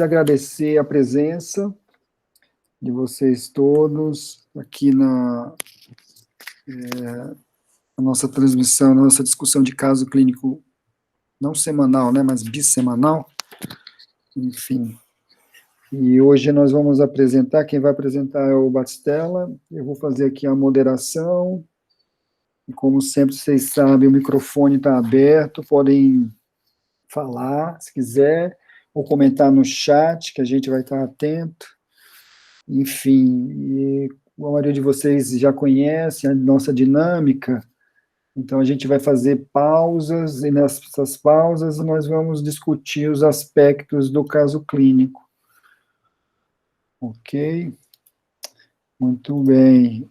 Agradecer a presença de vocês todos aqui na nossa transmissão, na nossa discussão de caso clínico, não semanal, né, mas bissemanal, enfim. E hoje nós vamos apresentar, quem vai apresentar é o Batistella, eu vou fazer aqui a moderação, e como sempre vocês sabem, o microfone está aberto, podem falar, se quiser, ou comentar no chat, que a gente vai estar atento. Enfim, e a maioria de vocês já conhece a nossa dinâmica, então a gente vai fazer pausas, e nessas pausas nós vamos discutir os aspectos do caso clínico. Ok? Muito bem.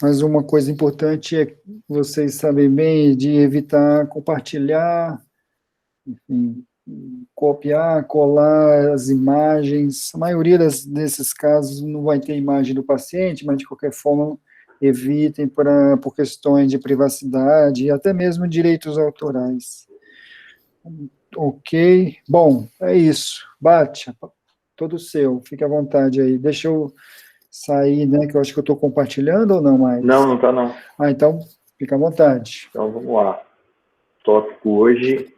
Mas uma coisa importante é vocês sabem bem de evitar compartilhar, enfim, copiar, colar as imagens. A maioria desses casos não vai ter imagem do paciente, mas de qualquer forma evitem por questões de privacidade e até mesmo direitos autorais. Ok? Bom, é isso. Bate, todo seu, fique à vontade aí. Deixa eu sair, né, que eu acho que eu estou compartilhando ou não mais? Não está não. Ah, então, fica à vontade. Então, vamos lá. Tópico hoje,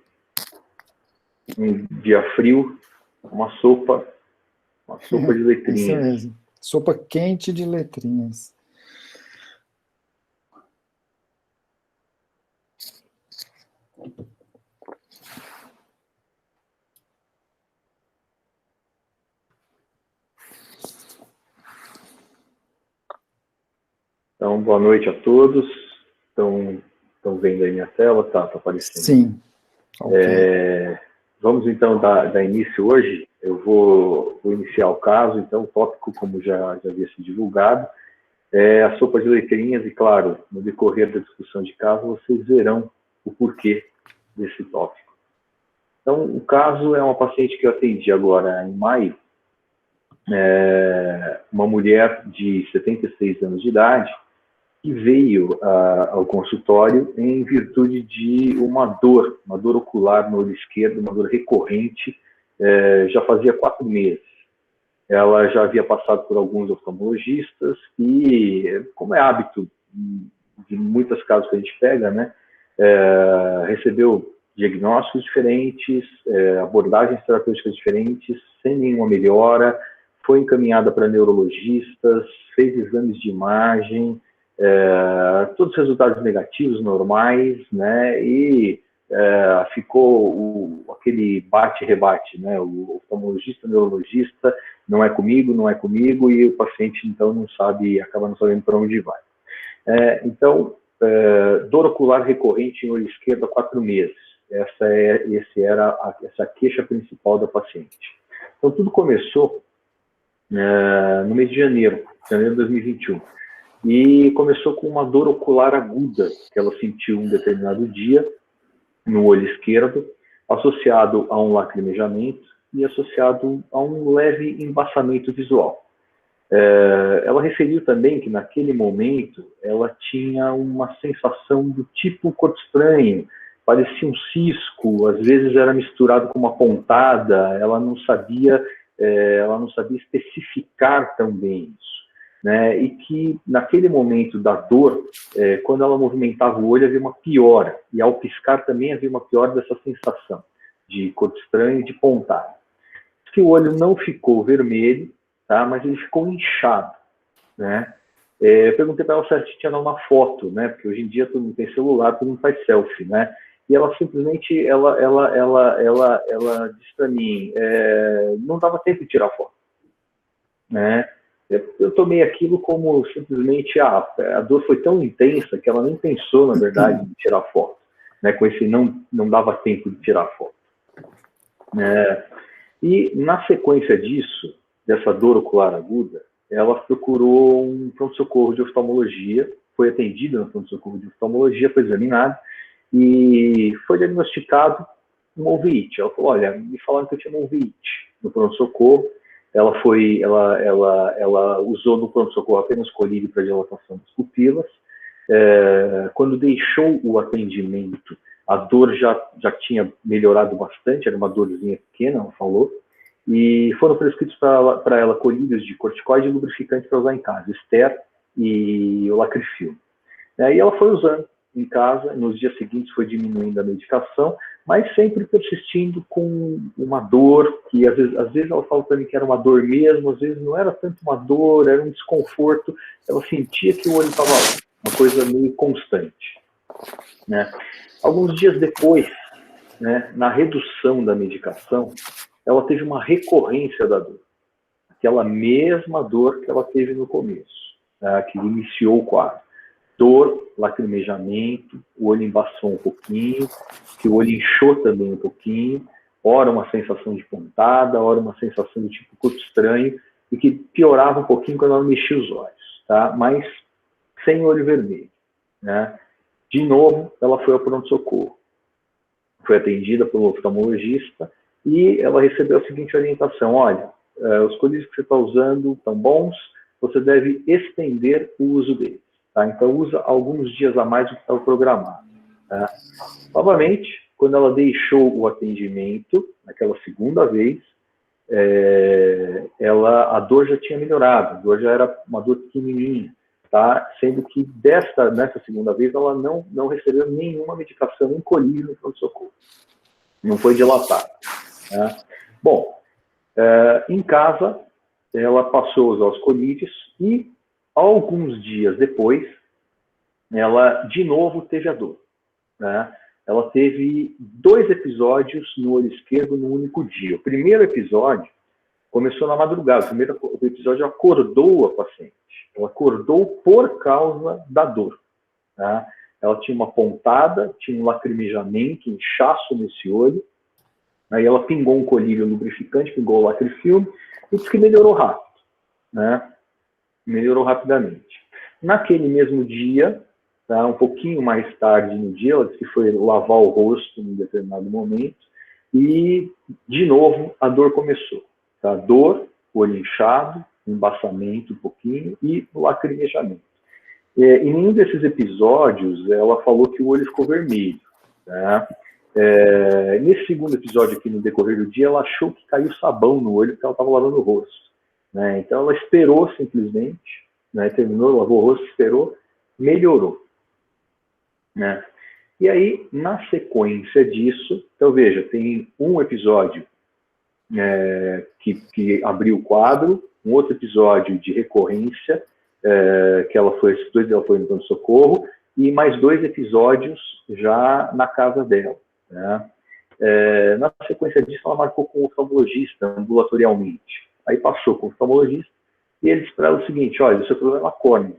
um dia frio, uma sopa de letrinhas. Isso mesmo. Sopa quente de letrinhas. Então, boa noite a todos. Estão vendo aí minha tela? Tá aparecendo. Sim. Okay. Vamos, então, dar início hoje. Eu vou iniciar o caso. Então, o tópico, como já havia sido divulgado, é a sopa de letrinhas. E, claro, no decorrer da discussão de caso, vocês verão o porquê desse tópico. Então, o caso é uma paciente que eu atendi agora em maio, uma mulher de 76 anos de idade, que veio ao consultório em virtude de uma dor ocular no olho esquerdo, uma dor recorrente, já fazia 4 meses. Ela já havia passado por alguns oftalmologistas e, como é hábito de muitos casos que a gente pega, né, recebeu diagnósticos diferentes, abordagens terapêuticas diferentes, sem nenhuma melhora, foi encaminhada para neurologistas, fez exames de imagem, todos os resultados negativos, normais, né, e ficou aquele bate-rebate, né, o oftalmologista, o neurologista, não é comigo, e o paciente, então, acaba não sabendo para onde vai. Então, dor ocular recorrente em olho esquerdo há 4 meses. Essa era a queixa principal da paciente. Então, tudo começou no mês de janeiro de 2021. E começou com uma dor ocular aguda que ela sentiu um determinado dia no olho esquerdo, associado a um lacrimejamento e associado a um leve embaçamento visual. Ela referiu também que naquele momento ela tinha uma sensação do tipo corpo estranho, parecia um cisco, às vezes era misturado com uma pontada, ela não sabia especificar tão bem isso. Né, e que naquele momento da dor, quando ela movimentava o olho, havia uma piora, e ao piscar também havia uma piora dessa sensação de corpo estranho e de pontada. Que o olho não ficou vermelho, tá, mas ele ficou inchado. Né? Eu perguntei para ela se ela tinha uma foto, né, porque hoje em dia todo mundo tem celular, todo mundo faz selfie, né? E ela simplesmente ela disse para mim, não dava tempo de tirar foto. Né? Eu tomei aquilo como simplesmente a dor foi tão intensa que ela nem pensou, na verdade, em tirar foto. Né? Com esse não dava tempo de tirar foto. E na sequência disso, dessa dor ocular aguda, ela procurou um pronto-socorro de oftalmologia, foi atendida no pronto-socorro de oftalmologia, foi examinada e foi diagnosticado uma uvite. Ela falou, olha, me falaram que eu tinha uma uvite no pronto-socorro. Ela usou no pronto-socorro apenas colírio para dilatação das pupilas. Quando deixou o atendimento, a dor já tinha melhorado bastante, era uma dorzinha pequena, ela falou, e foram prescritos para ela colírios de corticoide e lubrificante para usar em casa, Ester e o Lacrifil. E ela foi usando em casa, nos dias seguintes foi diminuindo a medicação, mas sempre persistindo com uma dor, que às vezes ela falou para mim que era uma dor mesmo, às vezes não era tanto uma dor, era um desconforto, ela sentia que o olho estava uma coisa meio constante. Né? Alguns dias depois, né, na redução da medicação, ela teve uma recorrência da dor, aquela mesma dor que ela teve no começo, né, que iniciou o quadro. Dor, lacrimejamento, o olho embaçou um pouquinho, que o olho inchou também um pouquinho, ora uma sensação de pontada, ora uma sensação de tipo corpo estranho, e que piorava um pouquinho quando ela mexia os olhos, tá? Mas sem olho vermelho, né? De novo, ela foi ao pronto-socorro. Foi atendida pelo oftalmologista e ela recebeu a seguinte orientação: olha, os colírios que você está usando estão bons, você deve estender o uso deles. Tá? Então, usa alguns dias a mais do que estava programado. Tá? Novamente, quando ela deixou o atendimento, naquela segunda vez, a dor já tinha melhorado, a dor já era uma dor pequenininha, tá? Sendo que nessa segunda vez ela não recebeu nenhuma medicação, nem colírio no pronto-socorro. Não foi dilatada. Tá? Bom, em casa, ela passou a usar os colírios e alguns dias depois, ela de novo teve a dor. Né? Ela teve 2 episódios no olho esquerdo no único dia. O primeiro episódio começou na madrugada. O episódio acordou a paciente. Ela acordou por causa da dor. Né? Ela tinha uma pontada, tinha um lacrimejamento, um inchaço nesse olho. Aí ela pingou um colírio lubrificante, pingou o Lacrifilme e disse que melhorou rápido. Né? Melhorou rapidamente. Naquele mesmo dia, tá, um pouquinho mais tarde no dia, ela disse que foi lavar o rosto em determinado momento, e, de novo, a dor começou. Tá? Dor, olho inchado, embaçamento um pouquinho e lacrimejamento. Em nenhum desses episódios, ela falou que o olho ficou vermelho. Tá? Nesse segundo episódio aqui, no decorrer do dia, ela achou que caiu sabão no olho porque ela estava lavando o rosto. Né? Então, ela esperou simplesmente, né? Terminou, lavou o rosto, esperou, melhorou. Né? E aí, na sequência disso, então veja, tem um episódio que abriu o quadro, um outro episódio de recorrência, que ela foi no pronto-socorro, e mais 2 episódios já na casa dela. Né? Na sequência disso, ela marcou com o oftalmologista ambulatorialmente. Aí passou com o oftalmologista e ele disse para ela o seguinte: olha, o seu problema é córnea,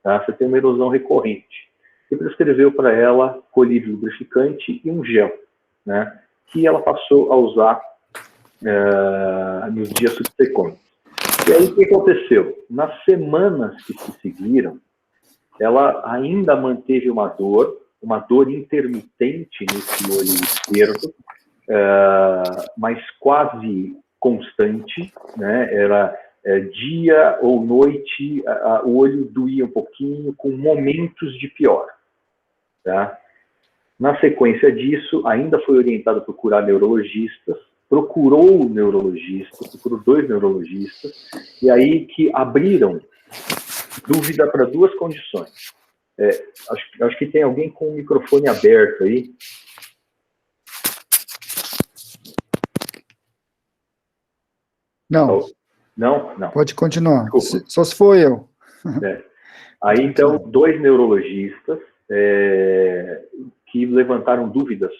tá? Você tem uma erosão recorrente. E prescreveu para ela colírio lubrificante e um gel, né? Que ela passou a usar nos dias subsequentes. E aí o que aconteceu? Nas semanas que se seguiram, ela ainda manteve uma dor intermitente nesse olho esquerdo, mas quase constante, né? Era dia ou noite, o olho doía um pouquinho, com momentos de pior. Tá? Na sequência disso, ainda foi orientada a procurar neurologistas, procurou 2 neurologistas, e aí que abriram dúvida para 2 condições. Acho que tem alguém com o microfone aberto aí. Não. Não? Não. Pode continuar. Só se for eu. Aí, então, 2 neurologistas que levantaram dúvidas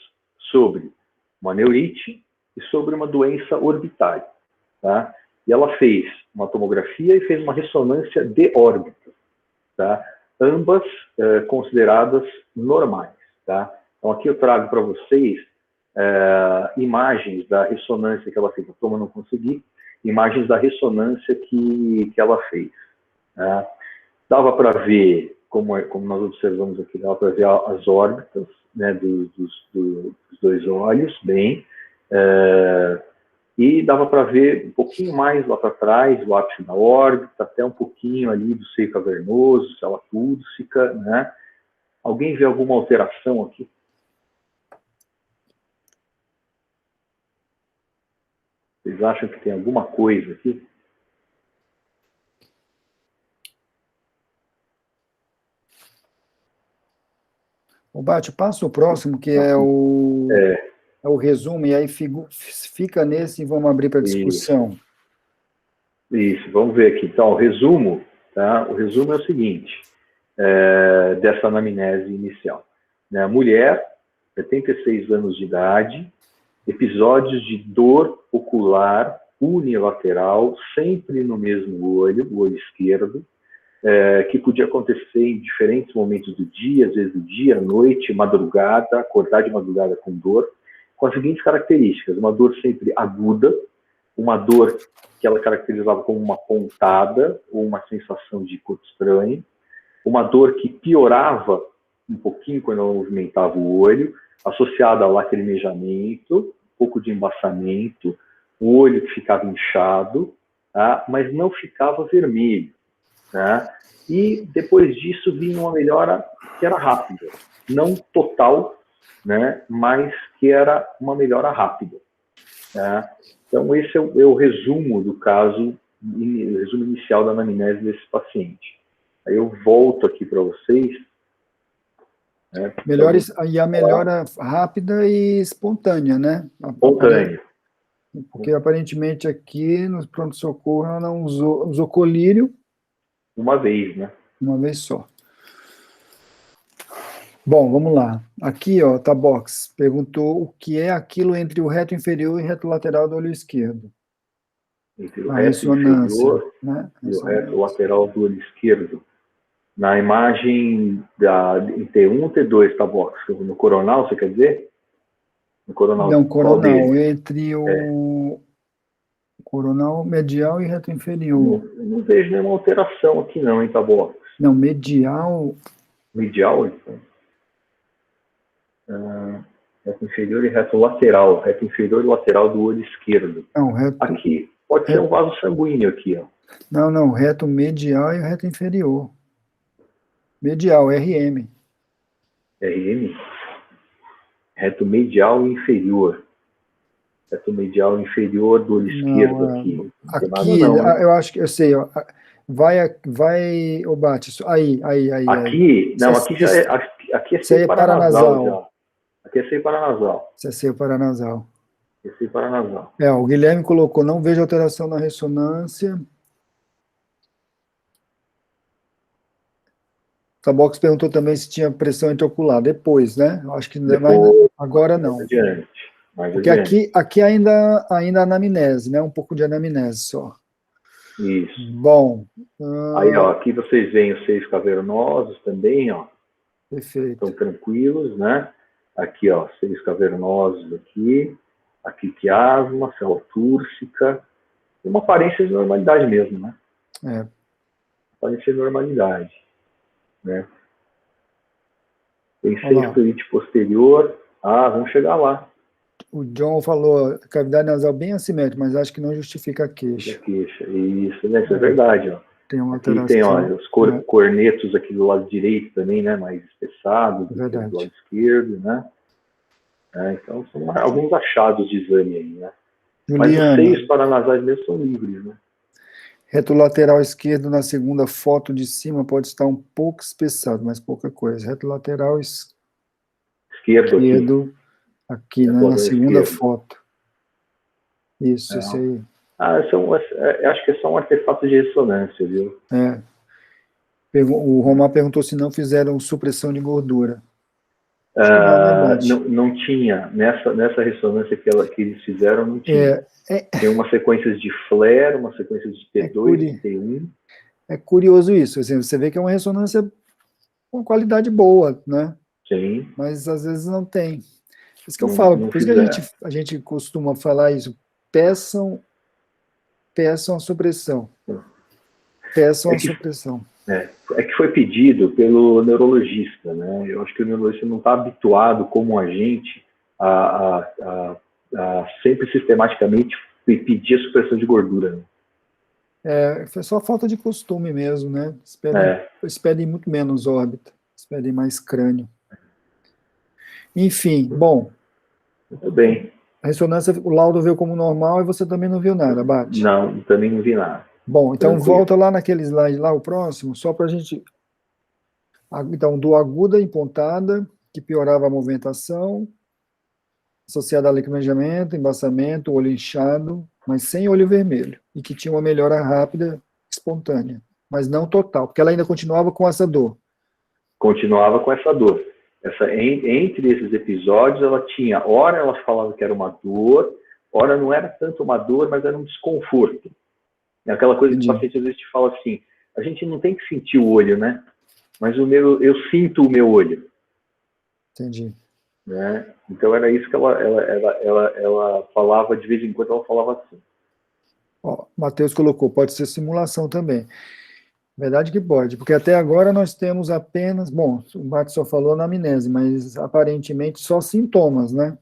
sobre uma neurite e sobre uma doença orbitária. Tá? E ela fez uma tomografia e fez uma ressonância de órbita. Tá? Ambas consideradas normais. Tá? Então, aqui eu trago para vocês imagens da ressonância que ela fez. A toma não consegui. Imagens da ressonância que ela fez. Tá? Dava para ver, como nós observamos aqui, dava para ver as órbitas, né, dos 2 olhos, bem, e dava para ver um pouquinho mais lá para trás, o ápice da órbita, até um pouquinho ali do seio cavernoso, célula túrcica, né? Alguém vê alguma alteração aqui? Vocês acham que tem alguma coisa aqui? O Bate, passa o próximo, que é o resumo, e aí fica nesse e vamos abrir para discussão. Isso, vamos ver aqui. Então, o resumo, tá? O resumo é o seguinte, dessa anamnese inicial. Né? Mulher, 76 anos de idade, episódios de dor ocular unilateral, sempre no mesmo olho, o olho esquerdo, que podia acontecer em diferentes momentos do dia, às vezes do dia, à noite, madrugada, acordar de madrugada com dor, com as seguintes características: uma dor sempre aguda, uma dor que ela caracterizava como uma pontada ou uma sensação de corpo estranho, uma dor que piorava um pouquinho quando ela movimentava o olho, associada ao lacrimejamento, um pouco de embaçamento, o olho que ficava inchado, tá? Mas não ficava vermelho. Né? E depois disso vinha uma melhora que era rápida, não total, né? Mas que era uma melhora rápida. Né? Então esse é o resumo do caso, o resumo inicial da anamnese desse paciente. Aí eu volto aqui para vocês. Né? E a melhora rápida e espontânea, né? Espontânea. Porque aparentemente aqui no pronto-socorro ela não usou colírio. Uma vez, né? Uma vez só. Bom, vamos lá. Aqui, ó, Tabox perguntou o que é aquilo entre o reto inferior e o reto lateral do olho esquerdo. Entre o A reto ressonância, inferior né? e o reto lateral do olho esquerdo. Na imagem em T1 ou T2, Tabox? No coronal, você quer dizer? No coronal, Não, qual coronal, deles? entre o coronal medial e reto inferior. Não vejo nenhuma alteração aqui não, hein, Tabox? Não, medial... Medial, então? Reto inferior e reto lateral. Reto inferior e lateral do olho esquerdo. Não, reto... Aqui, pode ser um vaso sanguíneo aqui, ó. Não, reto medial e reto inferior. Medial, RM. RM? Reto medial e inferior. Reto medial inferior do olho esquerdo aqui. Não tem aqui, nada não, eu acho que eu sei, ó. Vai, ô Bate, aí. Aqui, não, aqui já é, aqui é seio paranasal já. Aqui é seio paranasal. Isso é seio paranasal. Aqui é seio paranasal. O Guilherme colocou, não vejo alteração na ressonância. Tabox perguntou também se tinha pressão intraocular. Depois, né? Acho que Depois, agora não. Adiante. Porque aqui ainda anamnese, né? Um pouco de anamnese só. Isso. Bom. Aí, ó, aqui vocês veem os seios cavernosos também, ó. Perfeito. Estão tranquilos, né? Aqui, ó, seios cavernosos aqui. Aqui quiasma, célula túrcica. Uma aparência de normalidade mesmo, né? Aparência de normalidade, né? Tem seio posterior. Vamos chegar lá. O John falou, cavidade nasal bem assimétrica, mas acho que não justifica a queixa. Isso, né? Isso é verdade, ó. Tem uma alteração. Aqui tem, ó, os cornetos aqui do lado direito também, né? Mais espessados do que do lado esquerdo, né? Então, são alguns achados de exame aí, né? Juliana, mas os seios paranasais mesmo são livres, né? Reto lateral esquerdo na segunda foto de cima pode estar um pouco espessado, mas pouca coisa. Reto lateral esquerdo aqui, né, na segunda foto. Isso, esse aí. Acho que é só um artefato de ressonância, viu? O Romar perguntou se não fizeram supressão de gordura. Não tinha. Nessa ressonância que eles fizeram, não tinha. Tem uma sequência de flare, uma sequência de T2 e T1. É curioso isso. Assim, você vê que é uma ressonância com qualidade boa, né? Sim. Mas às vezes não tem. Isso que eu falo, por isso que a gente costuma falar isso. Peçam a supressão. Peçam a supressão. É que foi pedido pelo neurologista, né? Eu acho que o neurologista não está habituado, como a gente, a sempre sistematicamente pedir a supressão de gordura. Né? Foi só falta de costume mesmo, né? Eles pedem muito menos órbita, eles pedem mais crânio. Enfim, bom. Muito bem. A ressonância, o laudo veio como normal e você também não viu nada, Bate? Não, também não vi nada. Bom, então Tranquilo. volta lá naquele slide lá, o próximo, só para a gente... Então, dor aguda e pontada, que piorava a movimentação, associada a lacrimejamento, embaçamento, olho inchado, mas sem olho vermelho, e que tinha uma melhora rápida, espontânea, mas não total, porque ela ainda continuava com essa dor. Continuava com essa dor. Entre esses episódios, ela tinha, ora ela falava que era uma dor, ora não era tanto uma dor, mas era um desconforto. É aquela coisa que o paciente às vezes te fala assim, a gente não tem que sentir o olho, né? Mas eu sinto o meu olho. Entendi. Né? Então era isso que ela falava, de vez em quando ela falava assim. Ó, Matheus colocou, pode ser simulação também. Verdade que pode, porque até agora nós temos apenas, bom, o Bart só falou anamnese, mas aparentemente só sintomas, né?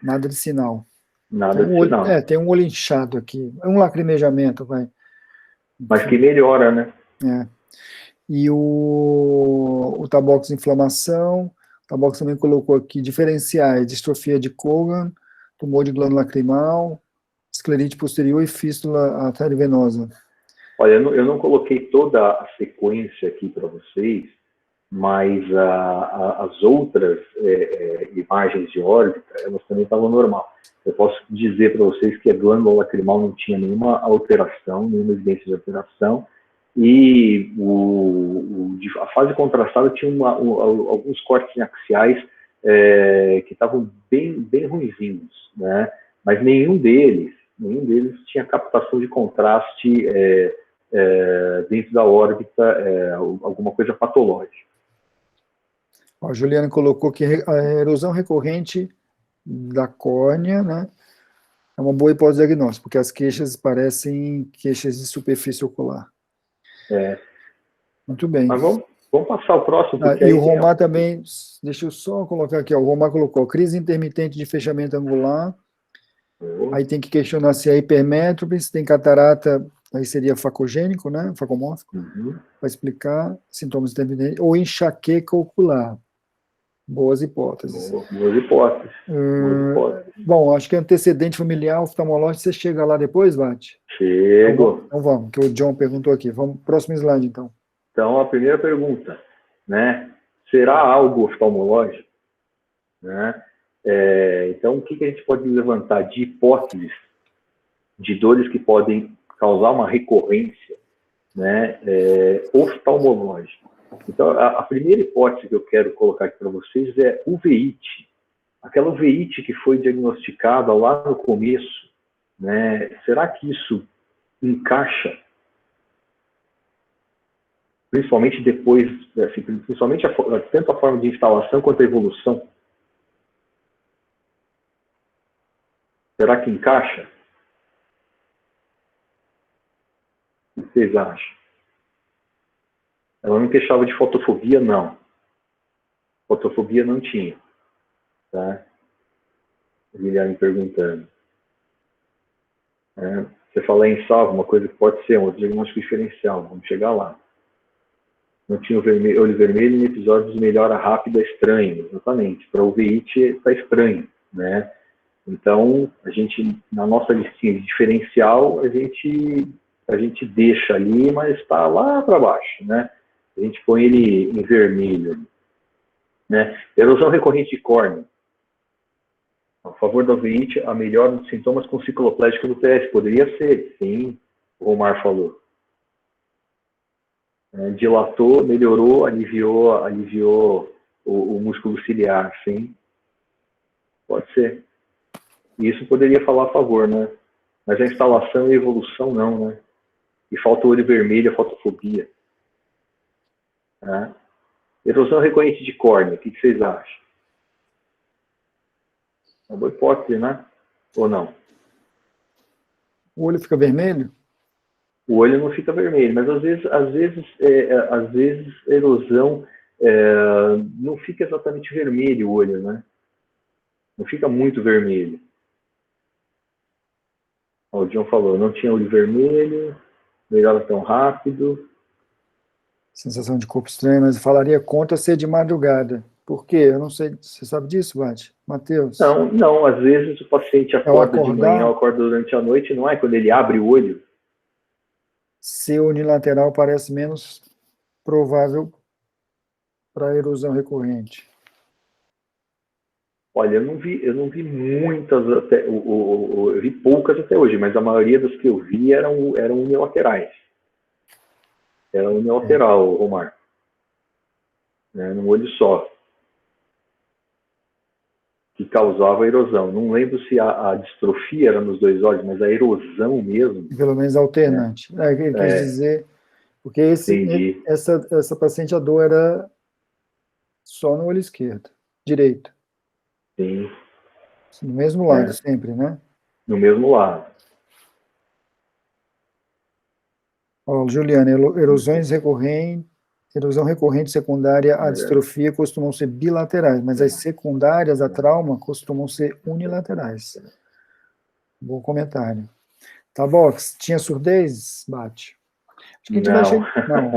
Nada de sinal. Nada de sinal. Tem um olho inchado aqui, um lacrimejamento, vai. Mas que melhora, né? E o Tabox inflamação, o Tabox também colocou aqui diferenciais, distrofia de Cogan, tumor de glândula lacrimal, esclerite posterior e fístula arteriovenosa. Olha, eu não coloquei toda a sequência aqui para vocês, mas as outras imagens de órbita, elas também estavam normal. Eu posso dizer para vocês que a glândula lacrimal não tinha nenhuma alteração, nenhuma evidência de alteração, e a fase contrastada tinha alguns cortes axiais que estavam bem ruinzinhos, né? Mas nenhum deles tinha captação de contraste dentro da órbita, alguma coisa patológica. A Juliana colocou que a erosão recorrente da córnea, né, é uma boa hipótese diagnóstica, porque as queixas parecem queixas de superfície ocular. Muito bem. Mas vamos passar o próximo. E o Romar também, deixa eu só colocar aqui, ó, o Romar colocou crise intermitente de fechamento angular, aí tem que questionar se é hipermétrope, se tem catarata, aí seria facogênico, né, facomórfico, para explicar sintomas intermitentes, ou enxaqueca ocular. Boas hipóteses. Boas hipóteses. Bom, acho que antecedente familiar oftalmológico, você chega lá depois, Vati? Chego. Então vamos, que o John perguntou aqui. Vamos, próximo slide, então. Então, a primeira pergunta, né? Será algo oftalmológico? Né? Então, o que a gente pode levantar de hipóteses de dores que podem causar uma recorrência, né, oftalmológica? Então, a primeira hipótese que eu quero colocar aqui para vocês é uveíte. Aquela uveíte que foi diagnosticada lá no começo, né? Será que isso encaixa? Principalmente depois, assim, principalmente tanto a forma de instalação quanto a evolução. Será que encaixa? O que vocês acham? Ela não queixava de fotofobia, não. Fotofobia não tinha. Tá? O Guilherme perguntando. Você fala em salvo, uma coisa que pode ser um outro diagnóstico diferencial. Vamos chegar lá. Não tinha olho vermelho em episódios de melhora rápida estranho. Exatamente. Para o uveíte está estranho. Né? Então, a gente, na nossa listinha de diferencial, a gente deixa ali, mas está lá para baixo. Né? A gente põe ele em vermelho. Né? Erosão recorrente de córnea. A favor da uveíte, a melhora dos sintomas com cicloplégico no PS. Poderia ser, sim, o Romar falou. Dilatou, melhorou, aliviou o músculo ciliar, sim. Pode ser. E isso poderia falar a favor, né? Mas a instalação e a evolução não, né? E falta o olho vermelho, a fotofobia. Né? Erosão recorrente de córnea, o que vocês acham? Uma boa hipótese, né? Ou não? O olho fica vermelho? O olho não fica vermelho, mas às vezes a erosão não fica exatamente vermelho o olho, né? Não fica muito vermelho. O John falou, não tinha olho vermelho, melhora tão rápido. Sensação de corpo estranho, mas eu falaria contra ser de madrugada. Por quê? Eu não sei, você sabe disso, Bate? Matheus? Não, às vezes o paciente acorda de manhã, ou acorda durante a noite, não é? Quando ele abre o olho. Ser unilateral parece menos provável para erosão recorrente. Olha, eu não vi muitas, eu vi poucas até hoje, mas a maioria das que eu vi eram unilaterais. Era unilateral, Omar. Né, num olho só. Que causava erosão. Não lembro se a distrofia era nos dois olhos, mas a erosão mesmo. Pelo menos alternante. Ele quis dizer, porque essa paciente, a dor era só no olho esquerdo, direito. Sim. No mesmo lado, sempre, né? No mesmo lado. Ó, Juliana, erosão recorrente secundária à distrofia costumam ser bilaterais, mas as secundárias a trauma costumam ser unilaterais. Bom comentário. Tá bom, tinha surdez, Bate? Acho que a gente vai chegar. Não.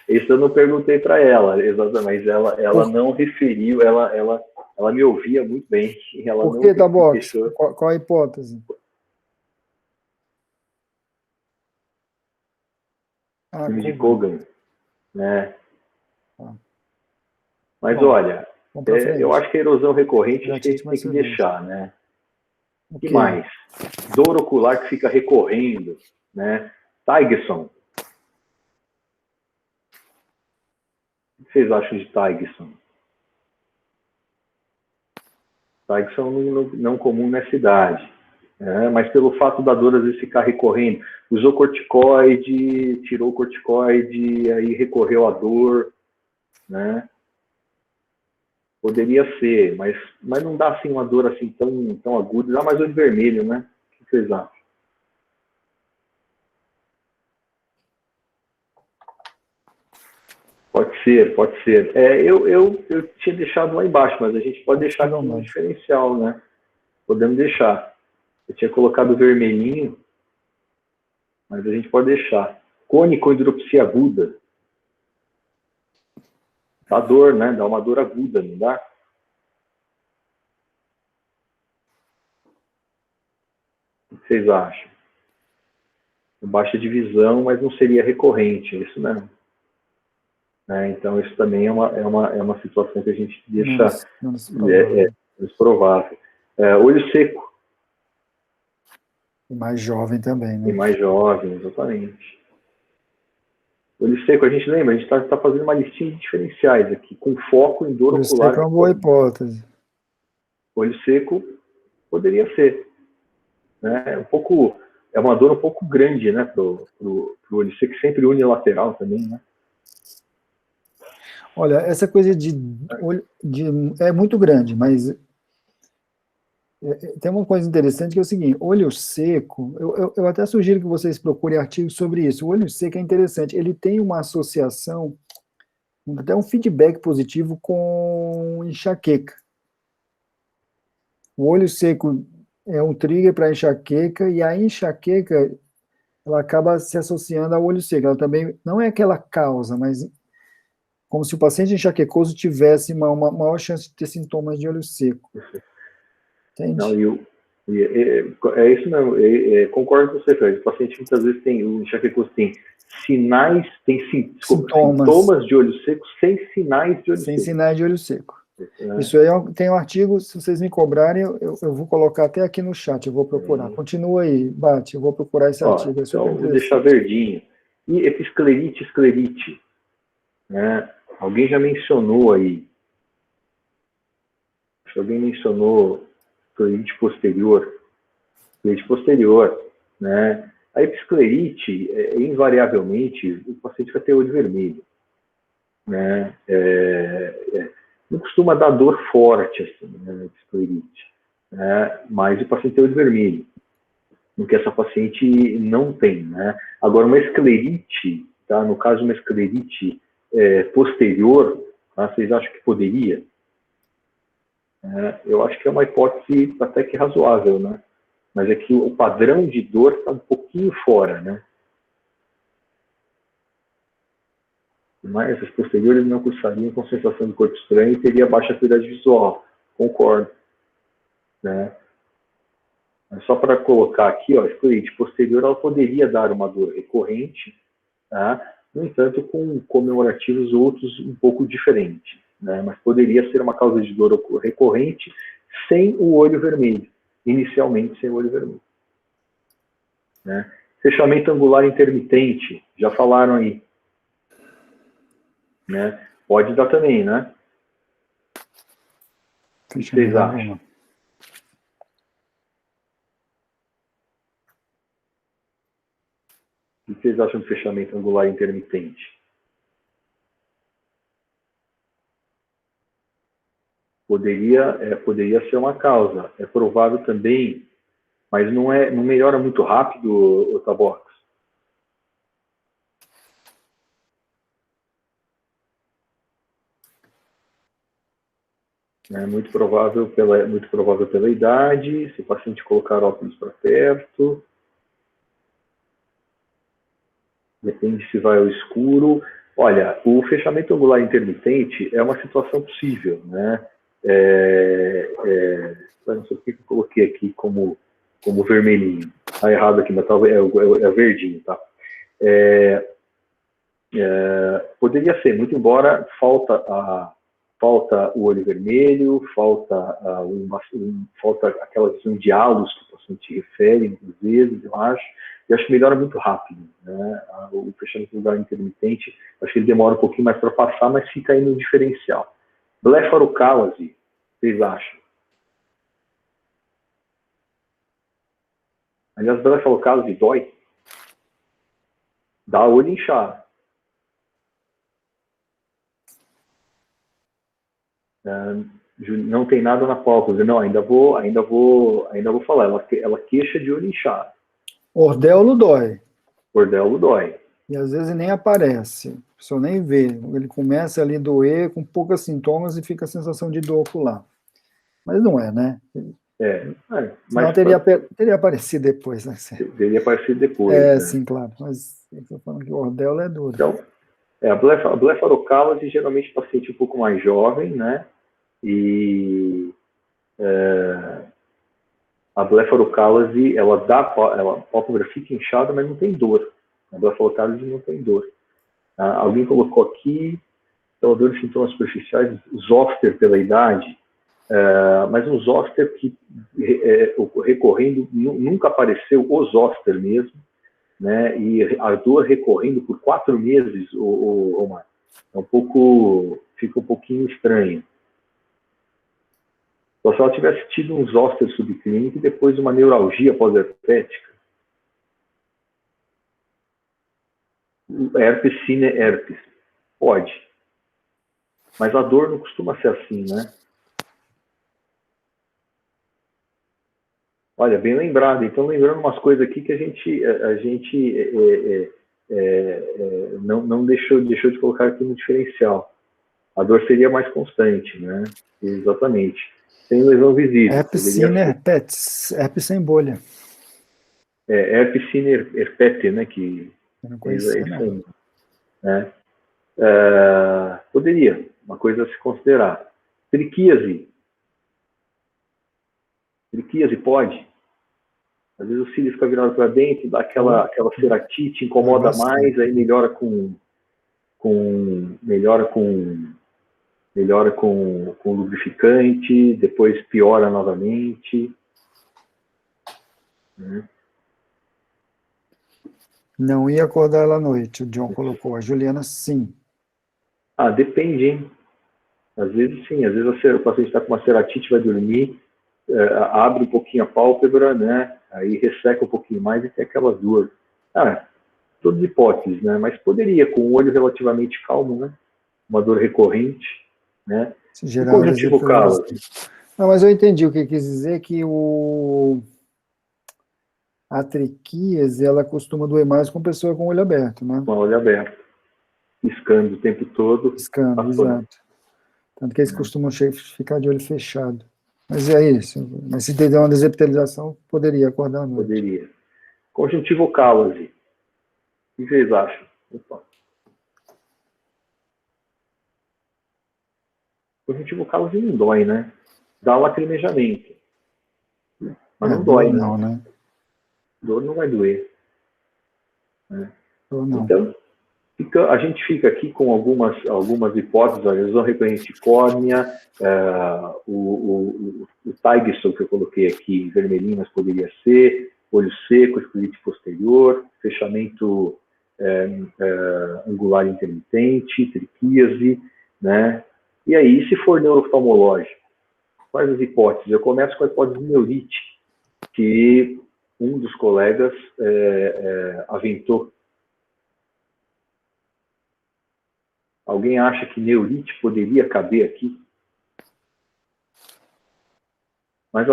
Isso eu não perguntei para ela, exatamente, mas ela não referiu, ela me ouvia muito bem. Ela Por que, Tabox? Qual a hipótese? De Kogan, né? Mas olha, eu acho que a erosão recorrente a gente tem que deixar, né? O que mais? Dor ocular que fica recorrendo, né? Tygeson. O que vocês acham de Tygeson? Tygeson não comum nessa idade. Mas pelo fato da dor às vezes ficar recorrendo, usou corticoide, tirou o corticoide, aí recorreu à dor, né? Poderia ser, mas não dá assim uma dor assim tão aguda, dá mais olho vermelho, né? O que vocês acham? Pode ser. Eu tinha deixado lá embaixo, mas a gente pode deixar aqui no diferencial, né? Podemos deixar. Eu tinha colocado vermelhinho, mas a gente pode deixar. Cônico-hidropsia aguda. Dá dor, né? Dá uma dor aguda, não dá? O que vocês acham? Baixa de visão, mas não seria recorrente, é isso mesmo. Então, isso também é uma situação que a gente deixa menos provável. Olho seco. E mais jovem também, né? E mais jovem, exatamente. Olho seco, a gente lembra, a gente está fazendo uma listinha de diferenciais aqui, com foco em dor ocular. Olho seco é uma boa hipótese. Olho seco poderia ser. Né? É uma dor um pouco grande, né, pro olho seco, sempre unilateral também, né? Olha, essa coisa é muito grande, mas tem uma coisa interessante que é o seguinte: olho seco, eu até sugiro que vocês procurem artigos sobre isso. O olho seco é interessante, ele tem uma associação, até um feedback positivo com enxaqueca. O olho seco é um trigger para enxaqueca, e a enxaqueca ela acaba se associando ao olho seco. Ela também não é aquela causa, mas como se o paciente enxaquecoso tivesse uma maior chance de ter sintomas de olho seco. Entende? Não, é isso mesmo, concordo com você, Fred. O paciente muitas vezes o enxaquecoso tem sintomas de olho seco sem sinais de olho seco. Sem sinais de olho seco. Isso aí tem um artigo, se vocês me cobrarem, eu vou colocar até aqui no chat, eu vou procurar. Continua aí, Bate, eu vou procurar esse artigo. Então, vou deixar verdinho. E esclerite. Né? Alguém já mencionou aí. Acho que alguém mencionou esclerite posterior. Esclerite posterior. Né? A episclerite, invariavelmente, o paciente vai ter olho vermelho. Né? Não costuma dar dor forte, assim, né, esclerite, né, mas o paciente tem olho vermelho, no que essa paciente não tem, né. Agora, uma esclerite, tá, no caso, uma esclerite posterior, tá, vocês acham que poderia? Eu acho que é uma hipótese até que razoável, né, mas é que o padrão de dor está um pouquinho fora, né. mas as posteriores não cursariam com sensação de corpo estranho e teria baixa acuidade visual. Concordo. Né? Mas só para colocar aqui, ó, a esclerite posterior ela poderia dar uma dor recorrente, tá? No entanto, com comemorativos outros um pouco diferentes, né? Mas poderia ser uma causa de dor recorrente sem o olho vermelho, inicialmente sem o olho vermelho. Né? Fechamento angular intermitente, já falaram aí. Né? Pode dar também, né? O que vocês acham? O que vocês acham do fechamento angular intermitente? Poderia ser uma causa. É provável também, mas não melhora muito rápido o Tabox. É muito provável pela idade, se o paciente colocar óculos para perto. Depende se vai ao escuro. Olha, o fechamento angular intermitente é uma situação possível, né? Não sei por que eu coloquei aqui como vermelhinho. Está errado aqui, mas talvez é verdinho, tá? Poderia ser, muito embora falta o olho vermelho, falta aquela visão de halos que o paciente refere, muitas vezes, eu acho, e acho que melhora muito rápido. Né? O fechamento angular intermitente, acho que ele demora um pouquinho mais para passar, mas fica aí no diferencial. Blefarocálise, vocês acham? Aliás, blefarocálise dói? Dá olho inchado. Não tem nada na pálpebra. Não, ainda vou falar. Ela queixa de olho inchado. Ordelo dói. Ordelo dói. E às vezes nem aparece. A pessoa nem vê. Ele começa ali a doer com poucos sintomas e fica a sensação de dor ocular. Mas não é, né? Mas teria aparecido depois, né? Teria aparecido depois. Né? Sim, claro. Mas eu estou falando que o ordelo é duro. Então, a blefarocálise, geralmente paciente um pouco mais jovem, né? E a blefarocálise, a pálpebra fica inchada, mas não tem dor. A blefarocálise não tem dor. Alguém colocou aqui, então, dor de sintomas superficiais, zoster pela idade, mas um zoster que recorrendo, nunca apareceu o zoster mesmo, né? E a dor recorrendo por 4 meses, fica um pouquinho estranho. Só se ela tivesse tido um zoster subclínico e depois uma neuralgia pós-herpética. Herpes sine herpes. Pode. Mas a dor não costuma ser assim, né? Olha, bem lembrado. Então, lembrando umas coisas aqui que a gente não deixou de colocar aqui no diferencial. A dor seria mais constante, né? Exatamente. Sem lesão visível. Herpes sine herpes, herpes sem bolha. Herpes sine herpete, né? Que eu não conhecia, não. Né? Poderia, uma coisa a se considerar. Triquíase. Triquíase pode. Às vezes o cílio fica virado para dentro, dá aquela ceratite, incomoda mais, aí melhora com lubrificante, depois piora novamente. Né? Não ia acordar ela à noite, o John colocou. A Juliana, sim. Depende, hein? Às vezes sim, às vezes o paciente está com uma ceratite, vai dormir, abre um pouquinho a pálpebra, né? Aí resseca um pouquinho mais e tem aquela dor. Todas hipóteses, né? Mas poderia, com o olho relativamente calmo, né? Uma dor recorrente, né? Conjuntivo calo. Não, mas eu entendi o que quis dizer, que a triquíase, ela costuma doer mais com pessoa com o olho aberto, né? Com o olho aberto. Piscando o tempo todo. Piscando, exato. Tanto que eles costumam ficar de olho fechado. Mas é isso. Mas se der uma desepitelização, poderia acordar à noite. Poderia. Conjuntivo cálase. O que vocês acham? Opa. conjuntivo caloso não dói, né? Dá lacrimejamento. Mas não dor dói, né? não, né? Dor não vai doer. Né? Dor não. Então, a gente fica aqui com algumas hipóteses, a lesão recorrente de córnea, o Tigerson que eu coloquei aqui em vermelhinho, mas poderia ser, olho seco, esclerite posterior, fechamento angular intermitente, triquíase, né? E aí, se for neurooftalmológico, quais as hipóteses? Eu começo com a hipótese de neurite, que um dos colegas aventou. Alguém acha que neurite poderia caber aqui? Mas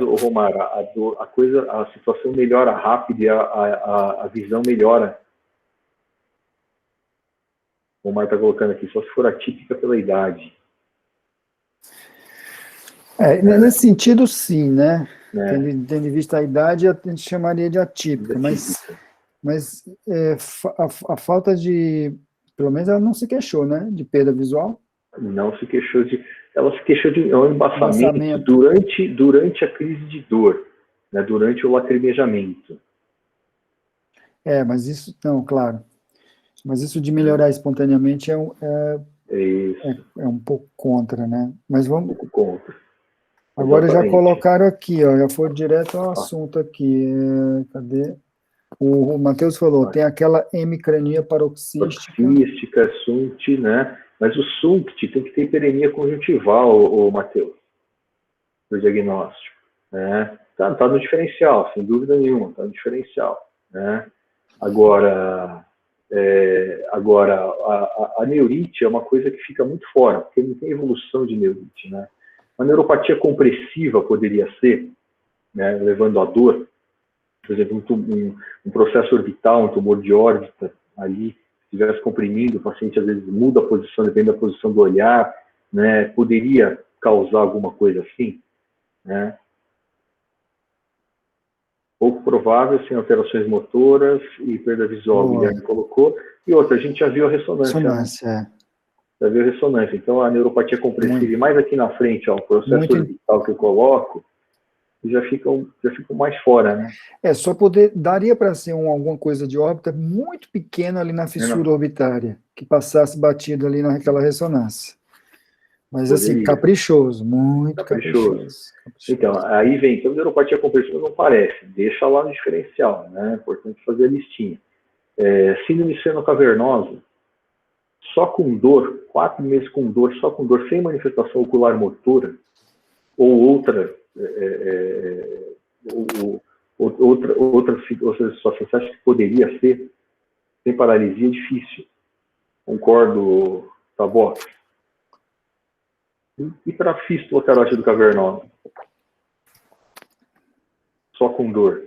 o Romar, a situação melhora rápido e a visão melhora. O Romar está colocando aqui, só se for atípica pela idade. Nesse sentido, sim, né? Tendo em vista a idade, a gente chamaria de atípica, mas a falta de, pelo menos ela não se queixou, né? De perda visual. Não se queixou ela se queixou de um embaçamento durante a crise de dor, né, durante o lacrimejamento. Mas isso, não, claro. Mas isso de melhorar espontaneamente é um pouco contra, né? Mas vamos. Um pouco contra. Agora Exatamente. já colocaram aqui, ó, já foi direto ao assunto aqui. Cadê? O Matheus falou, tem aquela hemicrania paroxística. Paroxística, SUNCT, né? Mas o SUNCT tem que ter hiperemia conjuntival, o Matheus, do diagnóstico. Né? Tá no diferencial, sem dúvida nenhuma, tá no diferencial. Né? Agora, a neurite é uma coisa que fica muito fora, porque não tem evolução de neurite. Né? Uma neuropatia compressiva poderia ser, né, levando à dor, por exemplo, um processo orbital, um tumor de órbita ali, se estivesse comprimindo, o paciente às vezes muda a posição, depende da posição do olhar, né, poderia causar alguma coisa assim, né? Pouco provável, sem alterações motoras e perda visual, o Guilherme colocou. E outra, a gente já viu a ressonância. Né? Já viu a ressonância. Então, a neuropatia compressiva, e mais aqui na frente, ó, o processo orbital que eu coloco, já ficam mais fora, né? Só daria para ser alguma coisa de órbita muito pequena ali na fissura orbitária, que passasse batido ali naquela ressonância. Mas assim, caprichoso, muito caprichoso. Então, aí vem, então, a neuropatia compressiva não parece, deixa lá no diferencial, né? É importante fazer a listinha. Síndrome senocavernosa, só com dor, 4 meses com dor, só com dor, sem manifestação ocular motora, ou outra situação, você acha que poderia ser? Sem paralisia, difícil. Concordo, Taboca? E para a fístula carótida cavernosa? Só com dor.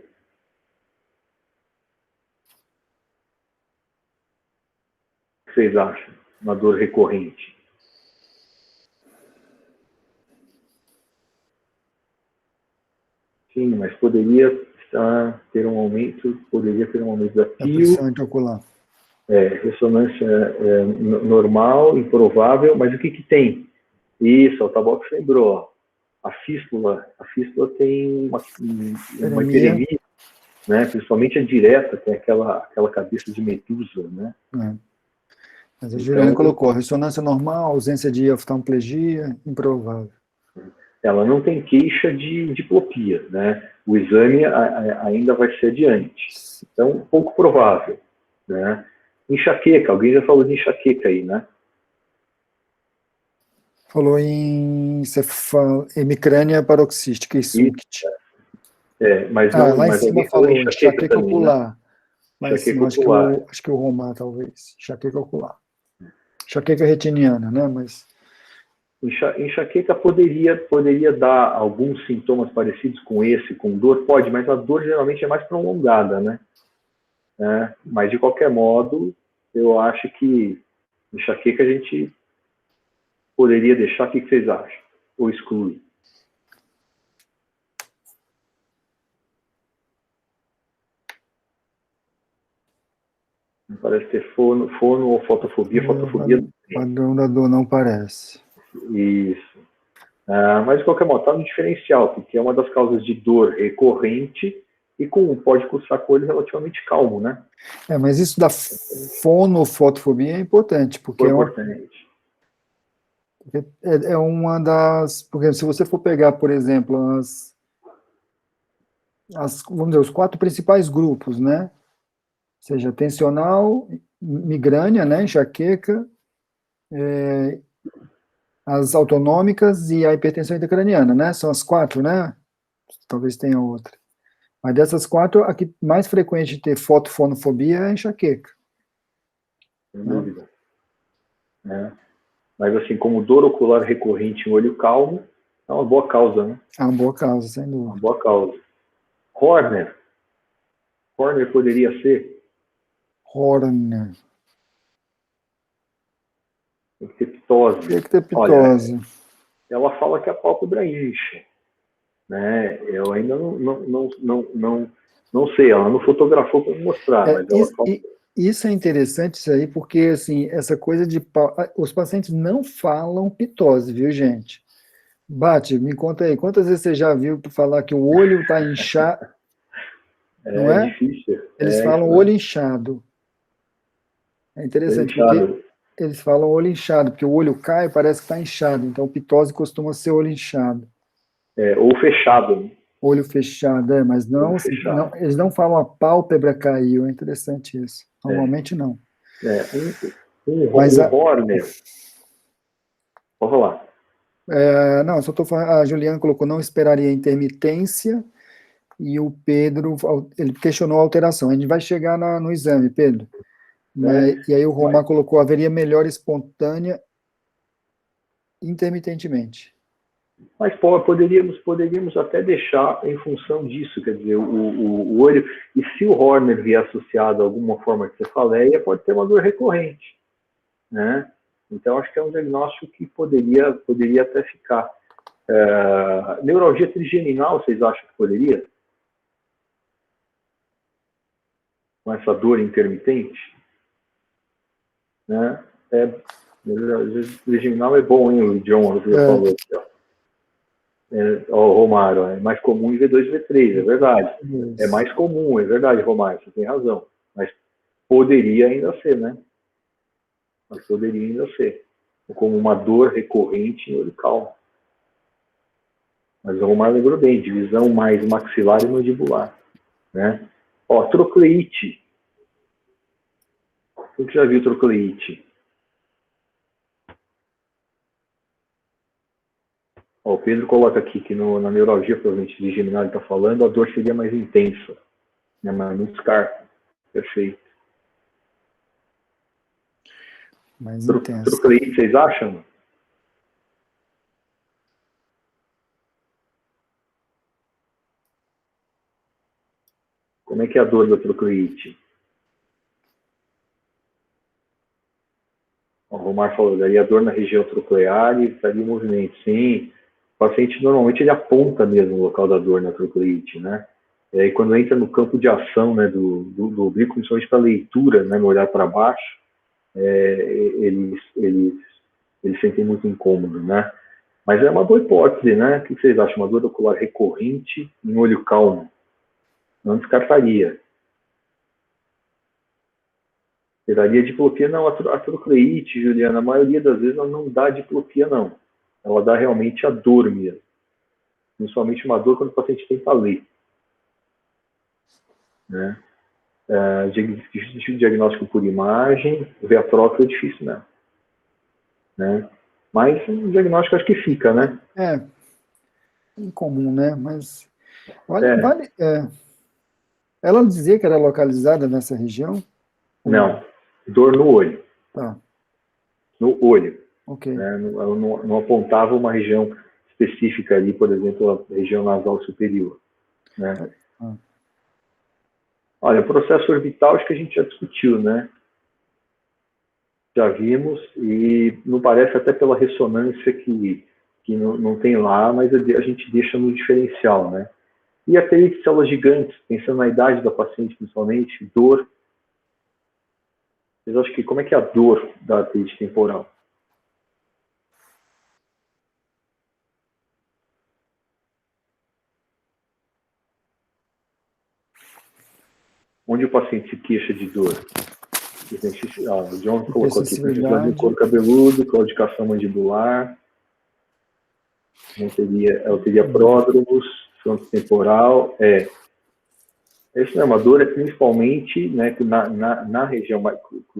O que vocês acham? Uma dor recorrente. Sim, mas poderia ter um aumento da PIO. Ocular. Ressonância normal, improvável, mas o que tem? Isso, o Taboca lembrou, ó. A fístula tem uma hiperemia, né? Principalmente a direta, tem aquela cabeça de medusa, né? Mas a Juliana colocou ressonância normal, ausência de oftalmoplegia, improvável. Ela não tem queixa de diplopia, né? O exame ainda vai ser adiante. Então, pouco provável, né? Enxaqueca, alguém já falou de enxaqueca aí, né? Falou em hemicrânia paroxística e SUNCT. Mas não, lá em cima falou enxaqueca ocular. Né? Lá em cima, acho que o Romar, talvez. Enxaqueca ocular. Enxaqueca retiniana, né? Mas enxaqueca poderia dar alguns sintomas parecidos com esse, com dor? Pode, mas a dor geralmente é mais prolongada, né? Mas, de qualquer modo, eu acho que enxaqueca a gente poderia deixar. O que vocês acham? Ou exclui? Não parece ter fono ou fotofobia. Fotofobia padrão da dor não parece. Isso. Mas, de qualquer modo, está no diferencial, porque é uma das causas de dor recorrente e pode cursar com o olho relativamente calmo, né? Mas isso da fonofotofobia é importante, porque Foi importante. é uma das... Porque se você for pegar, por exemplo, vamos dizer, os 4 principais grupos, né? Ou seja, tensional, migrânia, né? Enxaqueca, as autonômicas e a hipertensão intracraniana, né? São as 4, né? Talvez tenha outra. Mas dessas 4, a que mais frequente de ter fotofonofobia é a enxaqueca. Sem dúvida. Mas, assim, como dor ocular recorrente em olho calmo, é uma boa causa, né? É uma boa causa, sem dúvida. Uma boa causa. Horner poderia ser? Horner. Tem que ter ptose. Tem que ter ptose. Olha, ela fala que a pálpebra incha, né? Eu ainda não sei, ela não fotografou para mostrar, mas ela fala... Isso é interessante, isso aí, porque, assim, essa coisa de... Os pacientes não falam pitose, viu, gente? Bate, me conta aí, quantas vezes você já viu falar que o olho está inchado? Não é? Difícil. Eles falam olho inchado. É interessante, porque eles falam olho inchado, porque o olho cai e parece que está inchado. Então, pitose costuma ser olho inchado. Ou fechado. Né? Olho fechado, mas não, eles não falam a pálpebra caiu. É interessante isso. Normalmente não. Mas Horner. Pode falar. Não, só estou falando. A Juliana colocou não esperaria intermitência. E o Pedro, ele questionou a alteração. A gente vai chegar no exame, Pedro. E aí o Romar colocou, haveria melhora espontânea intermitentemente. Mas poderíamos até deixar em função disso, quer dizer, o olho, e se o Horner vier associado a alguma forma de cefaleia, pode ter uma dor recorrente, né? Então, acho que é um diagnóstico que poderia até ficar. Neuralgia trigeminal, vocês acham que poderia? Com essa dor intermitente? Né? Trigeminal é bom, hein, o John, você já falou aqui, ó. Romário, é mais comum em V2 e V3, é verdade. Isso. É mais comum, é verdade, Romário, você tem razão. Mas poderia ainda ser, né? Mas poderia ainda ser. Como uma dor recorrente em olho calmo. Mas o Romário lembrou bem, divisão mais maxilar e mandibular. Né? Trocleite. Quem já viu trocleite? O Pedro coloca aqui que na neuralgia, provavelmente, de geminal ele está falando, a dor seria mais intensa, né? Mas no SCAR. Perfeito. Mais intensa. Trocleite, vocês acham? Como é que é a dor da trocleite? O Romar falou, daria dor na região troclear e estaria em movimento. Sim, o paciente normalmente ele aponta mesmo o local da dor na trocleite, né? E aí quando entra no campo de ação, né, do oblíquo, principalmente para leitura, né, no olhar para baixo, eles sentem muito incômodo, né? Mas é uma boa hipótese, né? O que vocês acham? Uma dor ocular recorrente em olho calmo? Não descartaria. Daria diplopia? Não, a trocleite, Juliana, a maioria das vezes ela não dá diplopia, não. Ela dá realmente a dor mesmo. Principalmente uma dor quando o paciente tenta ler. Né? Diagnóstico por imagem, ver a troca é difícil, né? Mas o diagnóstico acho que fica, né? Incomum, né? Mas ela dizia que era localizada nessa região? Não, dor no olho. Tá. No olho. Ok. Né? Ela não apontava uma região específica ali, por exemplo, a região nasal superior. Né? Olha, o processo orbital acho que a gente já discutiu, né? Já vimos, e não parece até pela ressonância que não tem lá, mas a gente deixa no diferencial, né? E a teia de células gigantes, pensando na idade da paciente principalmente, dor. Vocês acham que como é que é a dor da artrite temporal? onde o paciente se queixa de dor. O John colocou aqui, Hipersensibilidade. do couro cabeludo, claudicação mandibular, ela teria pródromos, frontotemporal, essa é uma dor, principalmente, né, na região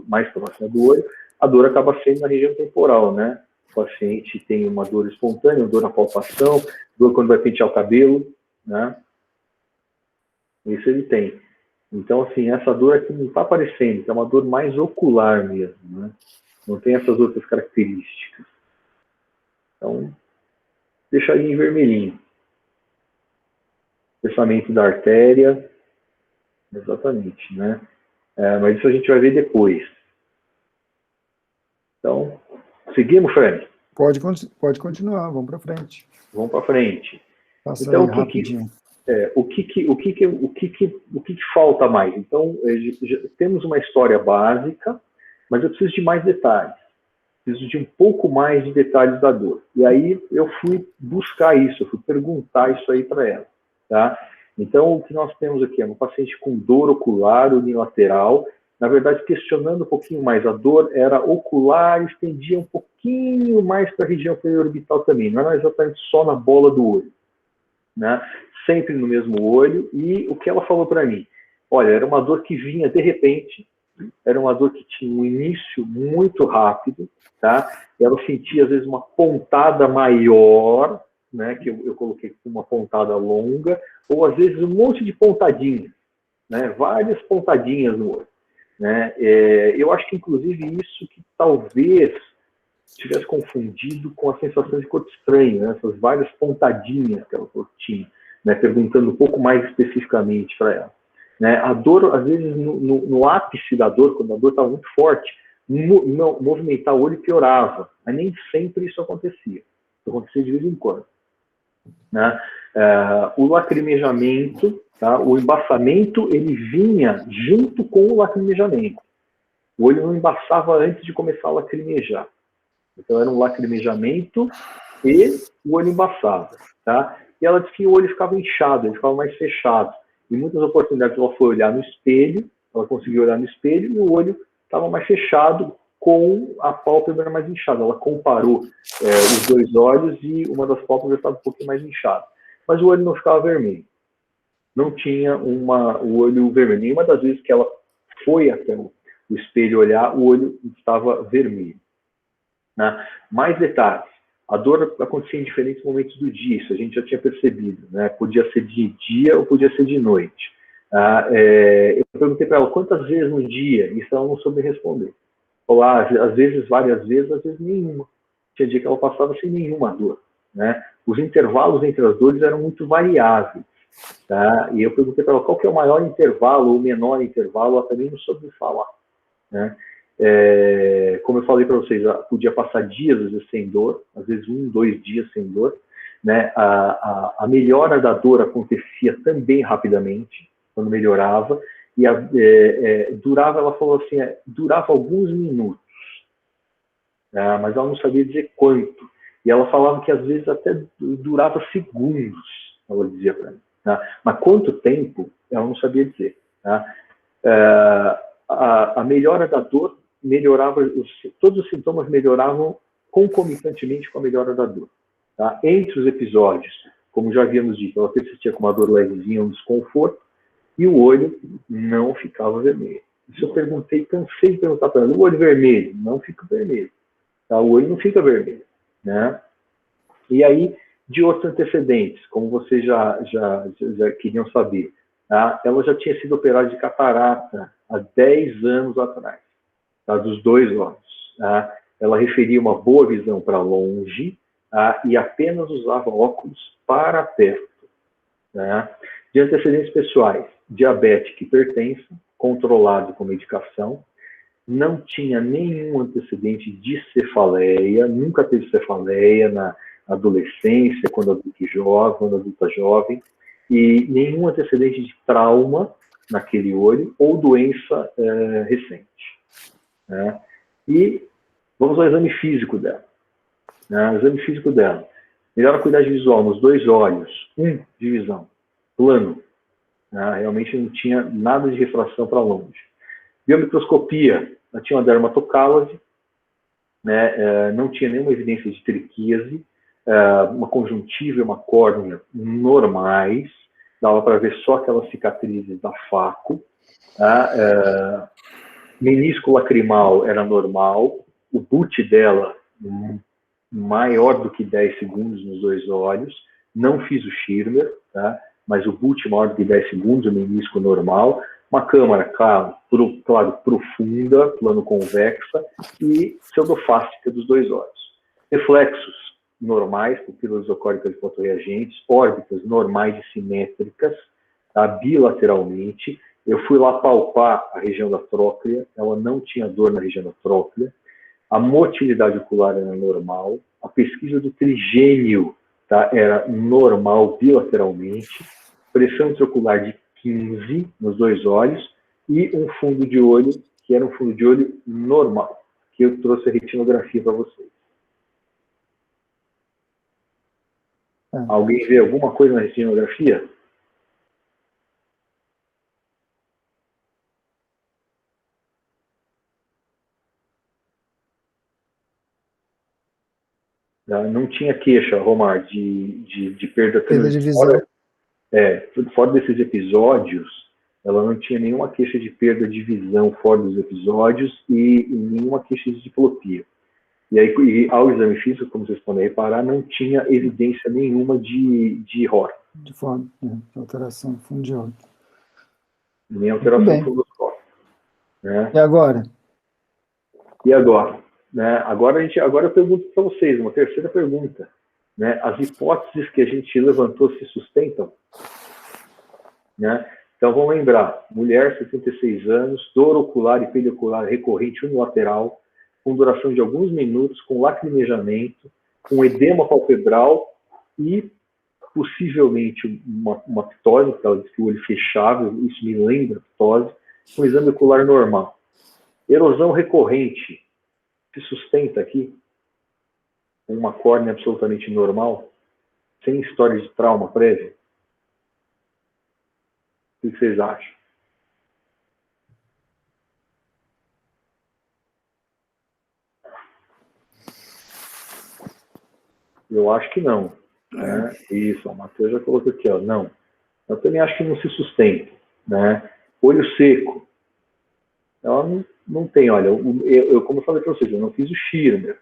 mais próxima do olho, a dor acaba sendo na região temporal, né? O paciente tem uma dor espontânea, dor na palpação, dor quando vai pentear o cabelo, né? Isso ele tem. Então, assim, essa dor aqui não está aparecendo, é uma dor mais ocular mesmo, né? Não tem essas outras características. Então, deixaria em vermelhinho. Espessamento da artéria, exatamente, né? Mas isso a gente vai ver depois. Então, seguimos, Fred? Pode continuar, vamos para frente. Vamos para frente. Passa então, aí rapidinho. O que falta mais? Então, temos uma história básica, mas eu preciso de mais detalhes. Preciso de um pouco mais de detalhes da dor. E aí eu fui buscar isso, eu fui perguntar isso aí para ela. Tá? Então, o que nós temos aqui é um paciente com dor ocular unilateral. Na verdade, questionando um pouquinho mais, a dor era ocular, estendia um pouquinho mais para a região periorbital também, não era exatamente só na bola do olho. Né? Sempre no mesmo olho, e o que ela falou para mim? Olha, era uma dor que vinha de repente, era uma dor que tinha um início muito rápido, tá? Ela sentia às vezes uma pontada maior, né? Que eu coloquei uma pontada longa, ou às vezes um monte de pontadinhas, né? Várias pontadinhas no olho, né? Eu acho que inclusive isso que talvez tivesse confundido com a sensação de corpo estranho, né? Essas várias pontadinhas que ela tinha, né? Perguntando um pouco mais especificamente para ela. Né? A dor, às vezes, no ápice da dor, quando a dor estava muito forte, movimentar o olho piorava, mas nem sempre isso acontecia. Isso acontecia de vez em quando. Né? O lacrimejamento, tá? O embaçamento, ele vinha junto com o lacrimejamento. O olho não embaçava antes de começar a lacrimejar. Então, era um lacrimejamento e o olho embaçava. Tá? E ela disse que o olho ficava inchado, ele ficava mais fechado. Em muitas oportunidades, ela foi olhar no espelho, ela conseguiu olhar no espelho e o olho estava mais fechado com a pálpebra mais inchada. Ela comparou os dois olhos e uma das pálpebras estava um pouquinho mais inchada. Mas o olho não ficava vermelho. Não tinha o olho vermelho. Nenhuma das vezes que ela foi até o espelho olhar, o olho estava vermelho. Né? Mais detalhes. A dor acontecia em diferentes momentos do dia, isso a gente já tinha percebido. Né? Podia ser de dia ou podia ser de noite. Eu perguntei para ela quantas vezes no dia, isso ela não soube responder. Ou, às vezes, várias vezes, às vezes nenhuma. Tinha dia que ela passava sem nenhuma dor. Né? Os intervalos entre as dores eram muito variáveis. Tá? E eu perguntei para ela qual que é o maior intervalo ou o menor intervalo, ela também não soube falar. Né? Como eu falei para vocês, podia passar dias, às vezes, sem dor, às vezes 1, 2 dias sem dor. Né? A melhora da dor acontecia também rapidamente, quando melhorava, e durava, ela falou assim, durava alguns minutos, mas ela não sabia dizer quanto. E ela falava que às vezes até durava segundos, ela dizia para mim. Tá? Mas quanto tempo, ela não sabia dizer. Tá? A melhora da dor melhorava, todos os sintomas melhoravam concomitantemente com a melhora da dor. Tá? Entre os episódios, como já havíamos dito, ela persistia com uma dor levezinha, um desconforto, e o olho não ficava vermelho. Isso eu perguntei, cansei de perguntar para ela, o olho vermelho? Não fica vermelho. Tá? O olho não fica vermelho. Né? E aí, de outros antecedentes, como vocês já queriam saber, tá? Ela já tinha sido operada de catarata há 10 anos atrás, tá? Dos dois olhos. Tá? Ela referia uma boa visão para longe, tá? E apenas usava óculos para perto. Tá? De antecedentes pessoais, diabética e hipertensa, controlado com medicação, não tinha nenhum antecedente de cefaleia, nunca teve cefaleia na adolescência, quando adulta jovem, e nenhum antecedente de trauma naquele olho ou doença recente. Né? E vamos ao exame físico dela. Né? O exame físico dela. Melhora a acuidade visual nos dois olhos. 1 de visão. Plano. né? Realmente não tinha nada de refração para longe. Biomicroscopia, ela tinha uma dermatocálase, né? Não tinha nenhuma evidência de triquíase, uma conjuntiva e uma córnea normais, dava para ver só aquelas cicatrizes da faco, tá? Menisco lacrimal era normal, o boot dela maior do que 10 segundos nos 2 olhos, não fiz o Schirmer, tá? Mas o boot maior do que 10 segundos, o menisco normal, uma câmara, claro, profunda, plano convexa e pseudofástica dos 2 olhos. Reflexos normais, pupilas isocóricas de fotorreagentes, órbitas normais e simétricas, tá? Bilateralmente. Eu fui lá palpar a região da tróclea, ela não tinha dor na região da tróclea, a motilidade ocular era normal, a pesquisa do trigênio, tá, era normal bilateralmente, pressão intraocular de 15 nos 2 olhos e um fundo de olho, que era um fundo de olho normal, que eu trouxe a retinografia para vocês. Alguém vê alguma coisa na retinografia? Não tinha queixa, Romar, de perda de visão. Fora desses episódios, ela não tinha nenhuma queixa de perda de visão fora dos episódios e nenhuma queixa de diplopia. E aí, ao exame físico, como vocês podem reparar, não tinha evidência nenhuma de ROR. De forma, de alteração do fundo de olho. Nem alteração fundoscópica. Né? E agora? E agora? Né? Agora eu pergunto para vocês, uma terceira pergunta. Né? As hipóteses que a gente levantou se sustentam? Né? Então, vamos lembrar, mulher, 76 anos, dor ocular e periocular recorrente unilateral, com duração de alguns minutos, com lacrimejamento, com edema palpebral e possivelmente uma ptose, porque ela diz que o olho fechava, isso me lembra ptose, com exame ocular normal. Erosão recorrente, se sustenta aqui, com uma córnea absolutamente normal, sem história de trauma prévio? O que vocês acham? Eu acho que não. Né? Isso, o Matheus já colocou aqui, ó, não. Eu também acho que não se sustenta. Né? Olho seco. Ela não tem, olha, como eu falei para vocês, eu não fiz o Schirmer,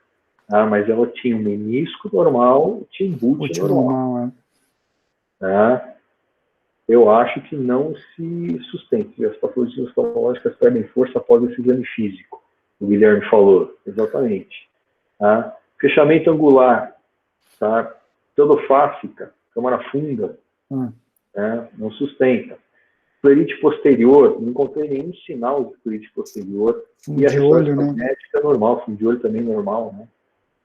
tá? Mas ela tinha um menisco normal, tinha um boot normal. Tá? Eu acho que não se sustenta. As patologias oftalmológicas perdem força após esse exame físico. O Guilherme falou, exatamente. Tá? Fechamento angular, tá? Pseudofáscica, câmara funda, né? Não sustenta. Fluorite posterior, não encontrei nenhum sinal de fluorite posterior. E a ressonância magnética é normal, fundo de olho também normal,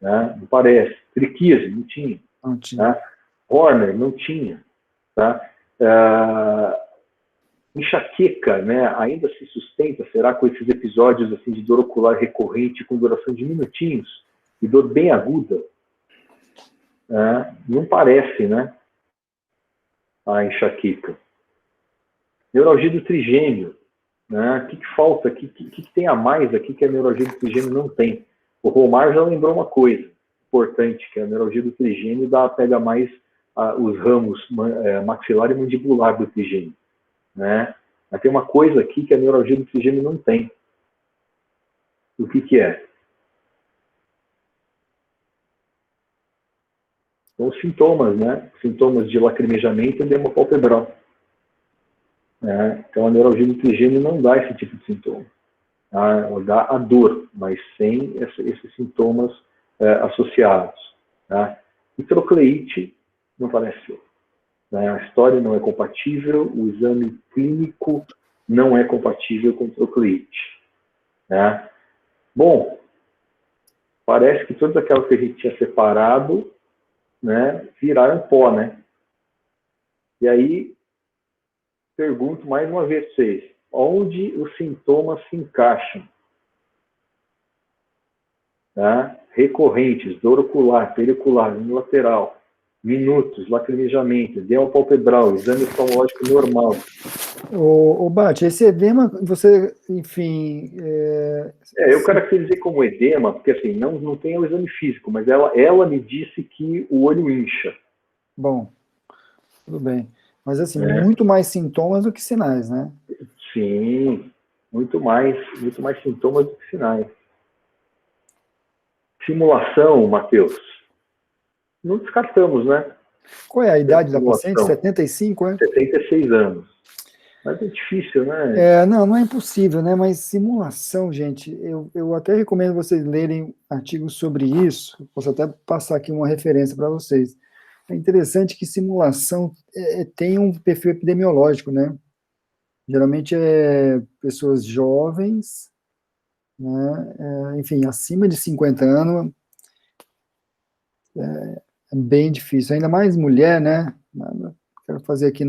né? Não parece. Triquíase, não tinha. Não tinha. Tá? Horner, não tinha. Tá? Enxaqueca, né? Ainda se sustenta, será, com esses episódios assim, de dor ocular recorrente com duração de minutinhos e dor bem aguda? Não parece, né? A enxaqueca. Neuralgia do trigêmeo. Né? O que falta aqui? O que tem a mais aqui que a neuralgia do trigêmeo não tem? O Romar já lembrou uma coisa importante, que a neuralgia do trigêmeo pega mais os ramos maxilar e mandibular do trigêmeo. Né? Mas tem uma coisa aqui que a neuralgia do trigêmeo não tem. O que é? São os sintomas, né? Sintomas de lacrimejamento e edema palpebral. Então, a neuralgia do trigêmeo não dá esse tipo de sintoma. Tá? Ela dá a dor, mas sem esses sintomas associados. Tá? E trocleite não parece ser. A história não é compatível, o exame clínico não é compatível com trocleite. Né? Bom, parece que todas aquelas que a gente tinha separado, né, viraram pó, né? E aí, pergunto mais uma vez para vocês, onde os sintomas se encaixam? Tá? Recorrentes, dor ocular, periocular, unilateral. minutos, lacrimejamento, edema palpebral, exame oftalmológico normal. O Bate, esse edema, você, enfim... Eu caracterizei como edema, porque assim, não tem o exame físico, mas ela me disse que o olho incha. Bom, tudo bem. Mas assim, Né? muito mais sintomas do que sinais, né? Sim, muito mais sintomas do que sinais. Simulação, Matheus. Não descartamos, né? Qual é a idade da paciente? Simulação. 75, é? 76 anos. Mas é difícil, né? Não é impossível, né? Mas simulação, gente, eu até recomendo vocês lerem artigos sobre isso. Posso até passar aqui uma referência para vocês. É interessante que simulação tem um perfil epidemiológico, né? Geralmente é pessoas jovens, né? Enfim, acima de 50 anos, é bem difícil. Ainda mais mulher, né? Não quero fazer aqui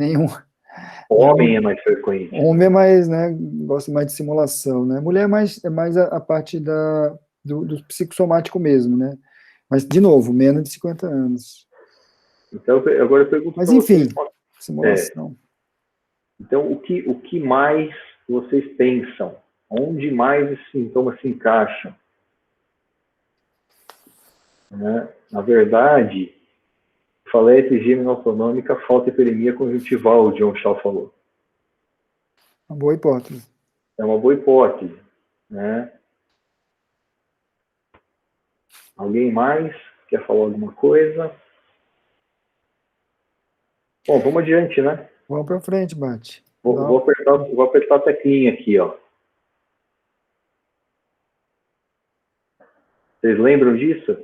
Homem é mais frequente. Homem é mais, né, gosta mais de simulação, né? Mulher é mais a parte do psicossomático mesmo, né? Mas, de novo, menos de 50 anos. Então, agora eu pergunto Mas, para vocês. enfim, simulação. Então, o que mais vocês pensam? Onde mais esses sintomas se encaixam? Né? Na verdade, falete higiene autonômica, falta hiperemia conjuntival, o John Shaw falou. Uma boa hipótese. É uma boa hipótese. Né? Alguém mais quer falar alguma coisa? Bom, vamos adiante, né? Vamos para frente, Bate. Vou apertar a teclinha aqui, ó. Vocês lembram disso?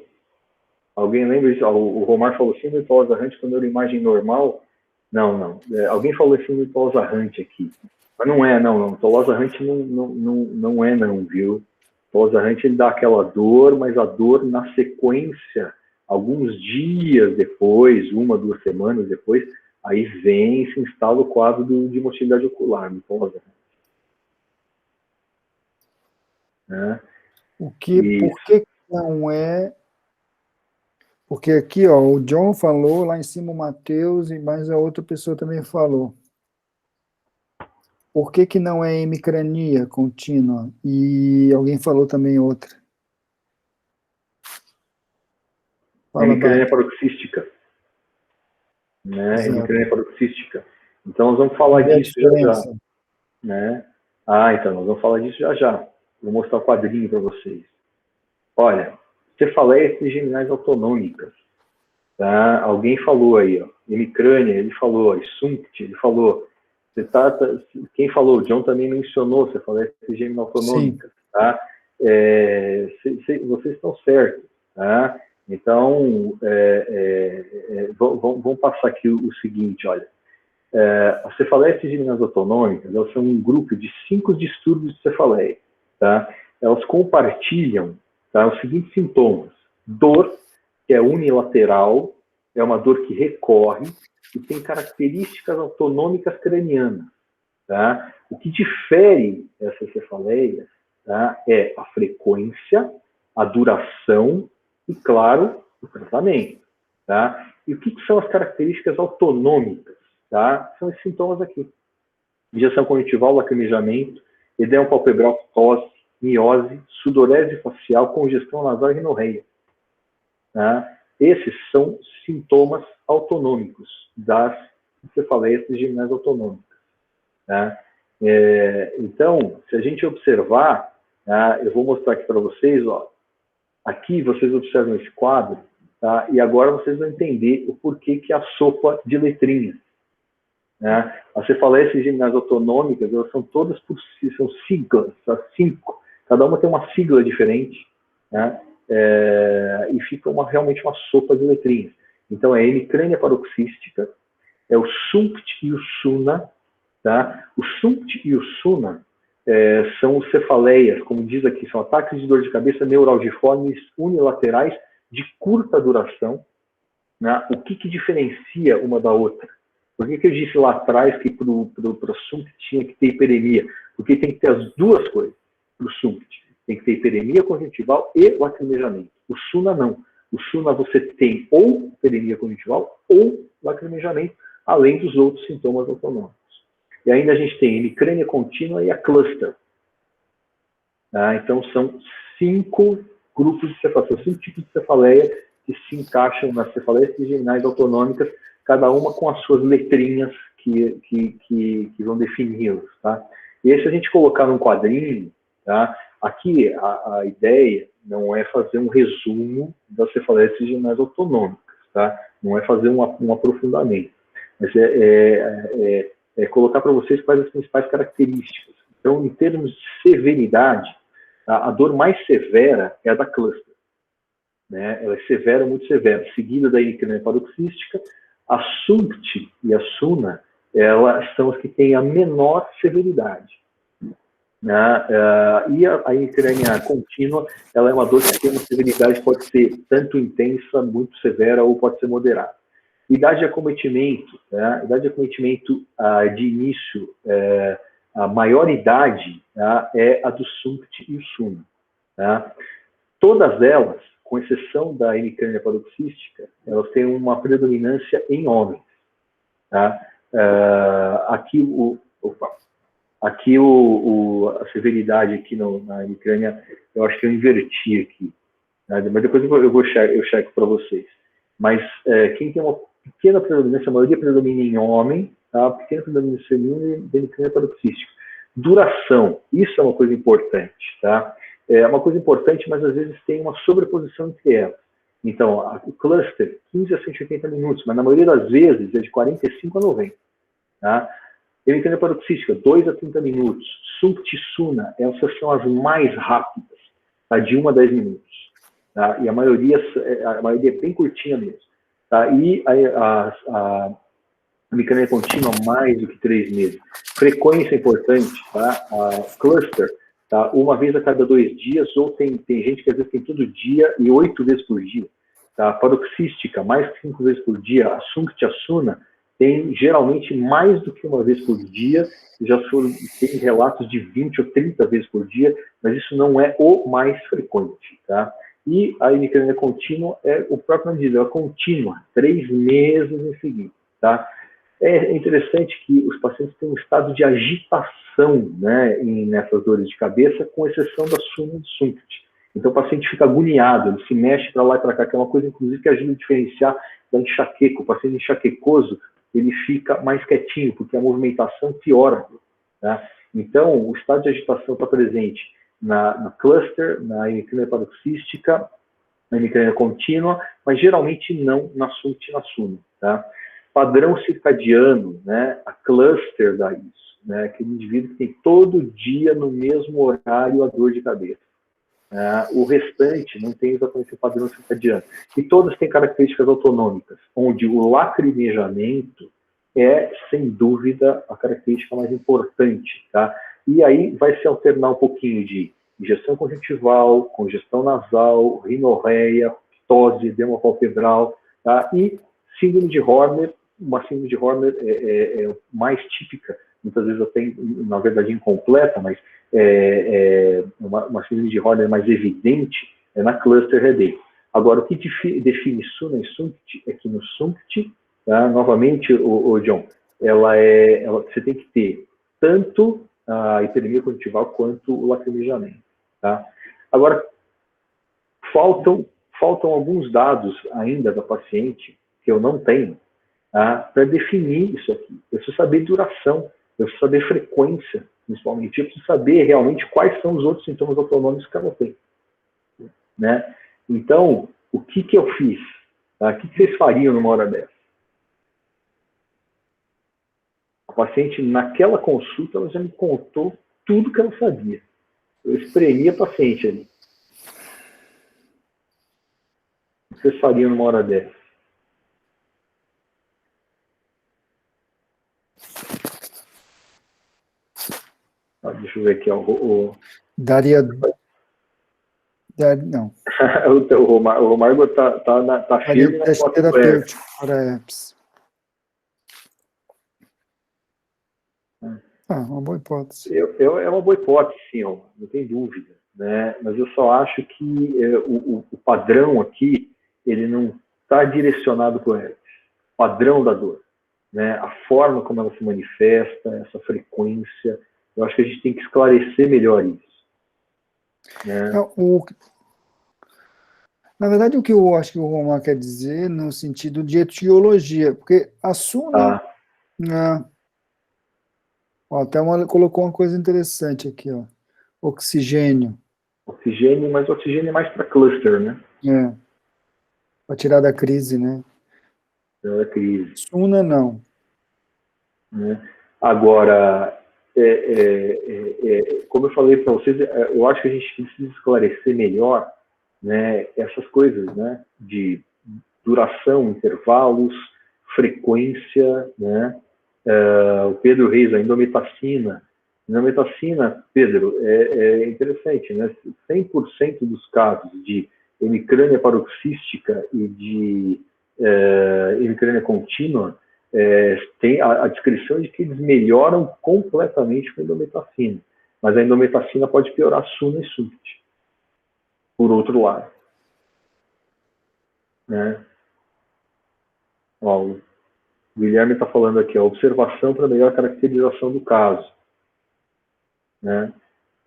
Alguém lembra disso? O Romar falou síndrome hipoalzarrante com neuroimagem normal? Não. Alguém falou síndrome hipoalzarrante aqui. Mas não é, não. Hipoalzarrante não é, não, viu? Hipoalzarrante ele dá aquela dor, mas a dor na sequência, alguns dias depois, 1, 2 semanas depois, aí vem e se instala o quadro de motilidade ocular, no hipoalzarrante. Né? Por que não é... Porque aqui, ó, o John falou, lá em cima o Matheus, e mais a outra pessoa também falou. Por que não é hemicrania contínua? E alguém falou também outra. Hemicrania paroxística. Né? Hemicrania paroxística. Então, nós vamos falar disso já. Né? Então, nós vamos falar disso já. Vou mostrar o quadrinho para vocês. Olha, cefaleias trigeminais autonômicas. Tá? Alguém falou aí, ó. Hemicrânia, ele falou. Sumpt, ele falou. Quem falou? O John também mencionou cefaleias trigeminais autonômicas. Tá? Vocês estão certos. Tá? Então, vamos passar aqui o seguinte, olha. As cefaleias trigeminais autonômicas, elas são um grupo de 5 distúrbios de cefaleia. Tá? Elas compartilham, tá, os seguintes sintomas. Dor, que é unilateral, é uma dor que recorre e tem características autonômicas cranianas. Tá? O que difere essas cefaleias, tá, é a frequência, a duração e, claro, o tratamento. Tá? E o que são as características autonômicas? Tá? São esses sintomas aqui. Injeção conjuntival, lacrimejamento, edema palpebral, tosse, miose, sudorese facial, congestão nasal e rinorreia. Tá? Esses são sintomas autonômicos das cefaleias trigeminais autonômicas. Tá? Então, se a gente observar, tá, eu vou mostrar aqui para vocês, ó, aqui vocês observam esse quadro, tá, e agora vocês vão entender o porquê que a sopa de letrinhas. Né? As cefaleias trigeminais autonômicas, elas são todas são siglas, as 5. Cada uma tem uma sigla diferente, né? E fica realmente uma sopa de letrinhas. Então, é a hemicrânia paroxística, é o SUNCT e o SUNA. Tá? O SUNCT e o SUNA são cefaleias, como diz aqui, são ataques de dor de cabeça neuralgiformes unilaterais de curta duração. Né? O que diferencia uma da outra? Por que eu disse lá atrás que para o SUNCT tinha que ter hiperemia? Porque tem que ter as duas coisas para o SUNCT. Tem que ter hiperemia conjuntival e lacrimejamento. O SUNA não. O SUNA você tem ou hiperemia conjuntival ou lacrimejamento, além dos outros sintomas autonômicos. E ainda a gente tem a hemicrânia contínua e a cluster. Tá? Então, são 5 grupos de cefaleia, são 5 tipos de cefaleia que se encaixam nas cefaleias trigeminais autonômicas, cada uma com as suas letrinhas que vão defini-los. Tá? E aí, se a gente colocar num quadrinho, tá? Aqui a ideia não é fazer um resumo das cefaleias trigeminais autonômicas, tá? Não é fazer um aprofundamento, mas é colocar para vocês quais as principais características. Então, em termos de severidade, a dor mais severa é a da cluster. Né? Ela é severa, muito severa, seguida da hemicrânia paroxística. A SUNCT e a SUNA, elas são as que têm a menor severidade. Né? E a hemicrânia contínua, ela é uma dor que tem uma severidade, pode ser tanto intensa, muito severa, ou pode ser moderada. Idade de acometimento, né? Idade de acometimento de início, a maior idade, tá? É a do SUNCT e o SUNA. Tá? Todas elas, com exceção da hemicrânia paroxística, elas têm uma predominância em homens. Tá? Aqui a severidade aqui na hemicrânia, eu acho que eu inverti aqui. Tá? Mas depois eu checo para vocês. Mas quem tem uma pequena predominância, a maioria predomina em homem, tá? Pequena predominância feminina e hemicrânia paroxística. Duração, isso é uma coisa importante, tá? É uma coisa importante, mas às vezes tem uma sobreposição entre elas. Então, o cluster, 15 a 180 minutos, mas na maioria das vezes é de 45 a 90. Tá? Hemicrânia paroxística, 2 a 30 minutos. SUNCT e SUNA, essas são as mais rápidas, tá? De 1 a 10 minutos. Tá? E a maioria é bem curtinha mesmo. Tá? E a hemicrânia contínua, mais do que 3 meses. Frequência é importante, tá? A cluster, tá? 1 vez a cada 2 dias, ou tem gente que às vezes tem todo dia e 8 vezes por dia. Tá? Paroxística, mais que 5 vezes por dia. A SUNCT e a SUNA tem geralmente mais do que 1 vez por dia, tem relatos de 20 ou 30 vezes por dia, mas isso não é o mais frequente. Tá? E a hemicrânia contínua o próprio nome diz, ela é contínua, 3 meses em seguida. Tá? É interessante que os pacientes têm um estado de agitação, né, nessas dores de cabeça, com exceção da SUNA e do SUNCT. Então o paciente fica agoniado, ele se mexe para lá e para cá, que é uma coisa, inclusive, que ajuda a diferenciar da enxaqueca. O paciente enxaquecoso, ele fica mais quietinho, porque a movimentação piora. Tá? Então, o estado de agitação está presente na cluster, na hemicrânia paroxística, na hemicrânia contínua, mas geralmente não na SUNCT e na SUNA. Tá? Padrão circadiano, né? A cluster dá isso. Né? Aquele indivíduo que tem todo dia, no mesmo horário, a dor de cabeça. O restante não tem exatamente o padrão circadiano. E todas têm características autonômicas, onde o lacrimejamento é, sem dúvida, a característica mais importante. Tá? E aí vai se alternar um pouquinho de injeção conjuntival, congestão nasal, rinorreia, ptose, edema palpebral, tá? E síndrome de Horner. Uma síndrome de Horner é mais típica, muitas vezes até, na verdade, incompleta, mas uma síndrome de Horner mais evidente é na cluster headache. Agora, o que define SUNA e SUNCT é que no SUNCT, tá, novamente, John, você tem que ter tanto a hiperemia conjuntival quanto o lacrimejamento. Tá? Agora, faltam alguns dados ainda da paciente que eu não tenho, tá, para definir isso aqui. Eu preciso saber duração, eu preciso saber frequência, principalmente. Eu preciso saber realmente quais são os outros sintomas autonômicos que ela tem. Né? Então, o que eu fiz? Tá? O que vocês fariam numa hora dessa? A paciente, naquela consulta, ela já me contou tudo que ela sabia. Eu espremi a paciente ali. O que vocês fariam numa hora dessa? Deixa eu ver aqui. Daria... Não. o Romargo tá firme. Teste terapêutico para herpes. Uma boa hipótese. É uma boa hipótese, sim, não tem dúvida. Né? Mas eu só acho que o padrão aqui, ele não está direcionado para o herpes. O padrão da dor, né? A forma como ela se manifesta, essa frequência, eu acho que a gente tem que esclarecer melhor isso. Né? Na verdade, o que eu acho que o Romar quer dizer no sentido de etiologia, porque a Suna... Ó, até colocou uma coisa interessante aqui, ó. Oxigênio. Oxigênio, mas oxigênio é mais para cluster, né? Para tirar da crise, né? Da crise. Suna, não. Né? Agora, como eu falei para vocês, eu acho que a gente precisa esclarecer melhor, né, essas coisas, né, de duração, intervalos, frequência, né? O Pedro Reis, a indometacina. Indometacina, Pedro, é interessante, né? 100% dos casos de hemicrânia paroxística e de hemicrânia contínua tem a descrição de que eles melhoram completamente com a indometacina. Mas a indometacina pode piorar Suna e Sult, por outro lado. Né? Ó, o Guilherme está falando aqui, a observação para melhor caracterização do caso. Né?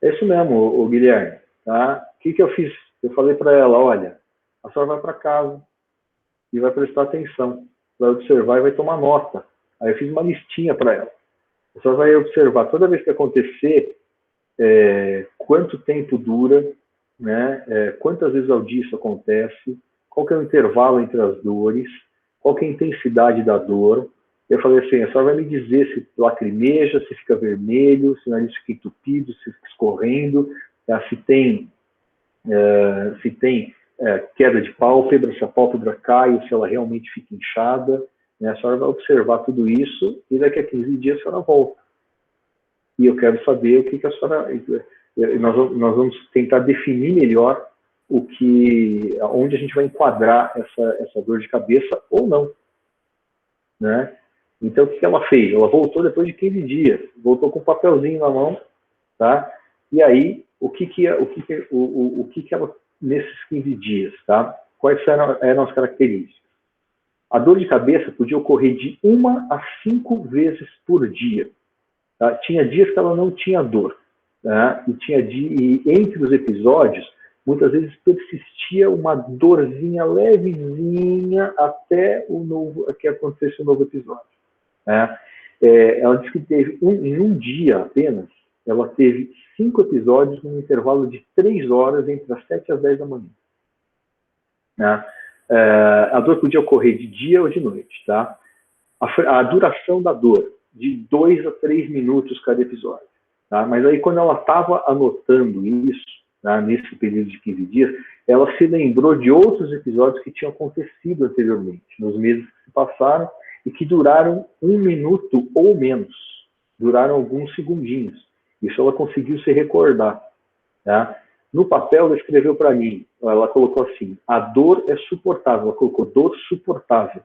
É isso mesmo, o Guilherme. Tá? O que eu fiz? Eu falei para ela, olha, a senhora vai para casa e vai prestar atenção, vai observar e vai tomar nota. Aí eu fiz uma listinha para ela. A senhora vai observar toda vez que acontecer, quanto tempo dura, né? Quantas vezes ao dia isso acontece, qual que é o intervalo entre as dores, qual que é a intensidade da dor. Eu falei assim, a senhora vai me dizer se lacrimeja, se fica vermelho, se o nariz fica entupido, se fica escorrendo, tá? se tem queda de pálpebra, se a pálpebra cai ou se ela realmente fica inchada. Né? A senhora vai observar tudo isso e daqui a 15 dias a senhora volta. E eu quero saber o que a senhora... Nós vamos tentar definir melhor onde a gente vai enquadrar essa dor de cabeça ou não. Né? Então, o que ela fez? Ela voltou depois de 15 dias, voltou com um papelzinho na mão, tá? E aí, o que ela, nesses 15 dias, tá? Quais eram as características? A dor de cabeça podia ocorrer de 1 a 5 vezes por dia. Tá? Tinha dias que ela não tinha dor. Tá? E entre os episódios, muitas vezes persistia uma dorzinha levezinha até que acontecesse um novo episódio. Né? Ela disse que teve, em um dia apenas, ela teve 5 episódios num intervalo de 3 horas entre as 7 e as 10 da manhã. Né? A dor podia ocorrer de dia ou de noite. Tá? A duração da dor, de 2 a 3 minutos cada episódio. Tá? Mas aí, quando ela estava anotando isso, tá, nesse período de 15 dias, ela se lembrou de outros episódios que tinham acontecido anteriormente, nos meses que se passaram, e que duraram 1 minuto ou menos, duraram alguns segundinhos. Isso ela conseguiu se recordar. Tá? No papel, ela escreveu para mim, ela colocou assim, a dor é suportável, ela colocou dor suportável.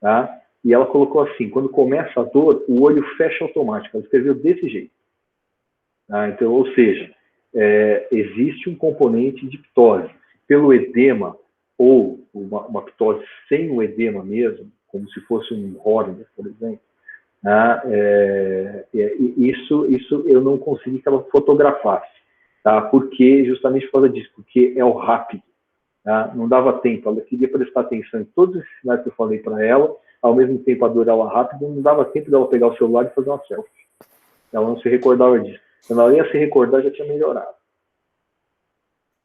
Tá? E ela colocou assim, quando começa a dor, o olho fecha automático. Ela escreveu desse jeito. Tá? Então, ou seja, existe um componente de ptose. Pelo edema, ou uma ptose sem o edema mesmo, como se fosse um Horner, por exemplo, tá? Isso eu não consegui que ela fotografasse. Tá? Justamente por causa disso, porque é o rápido. Tá? Não dava tempo, ela queria prestar atenção em todos esses sinais que eu falei para ela, ao mesmo tempo a dor era rápida, não dava tempo dela pegar o celular e fazer uma selfie. Ela não se recordava disso. Quando ela ia se recordar, já tinha melhorado.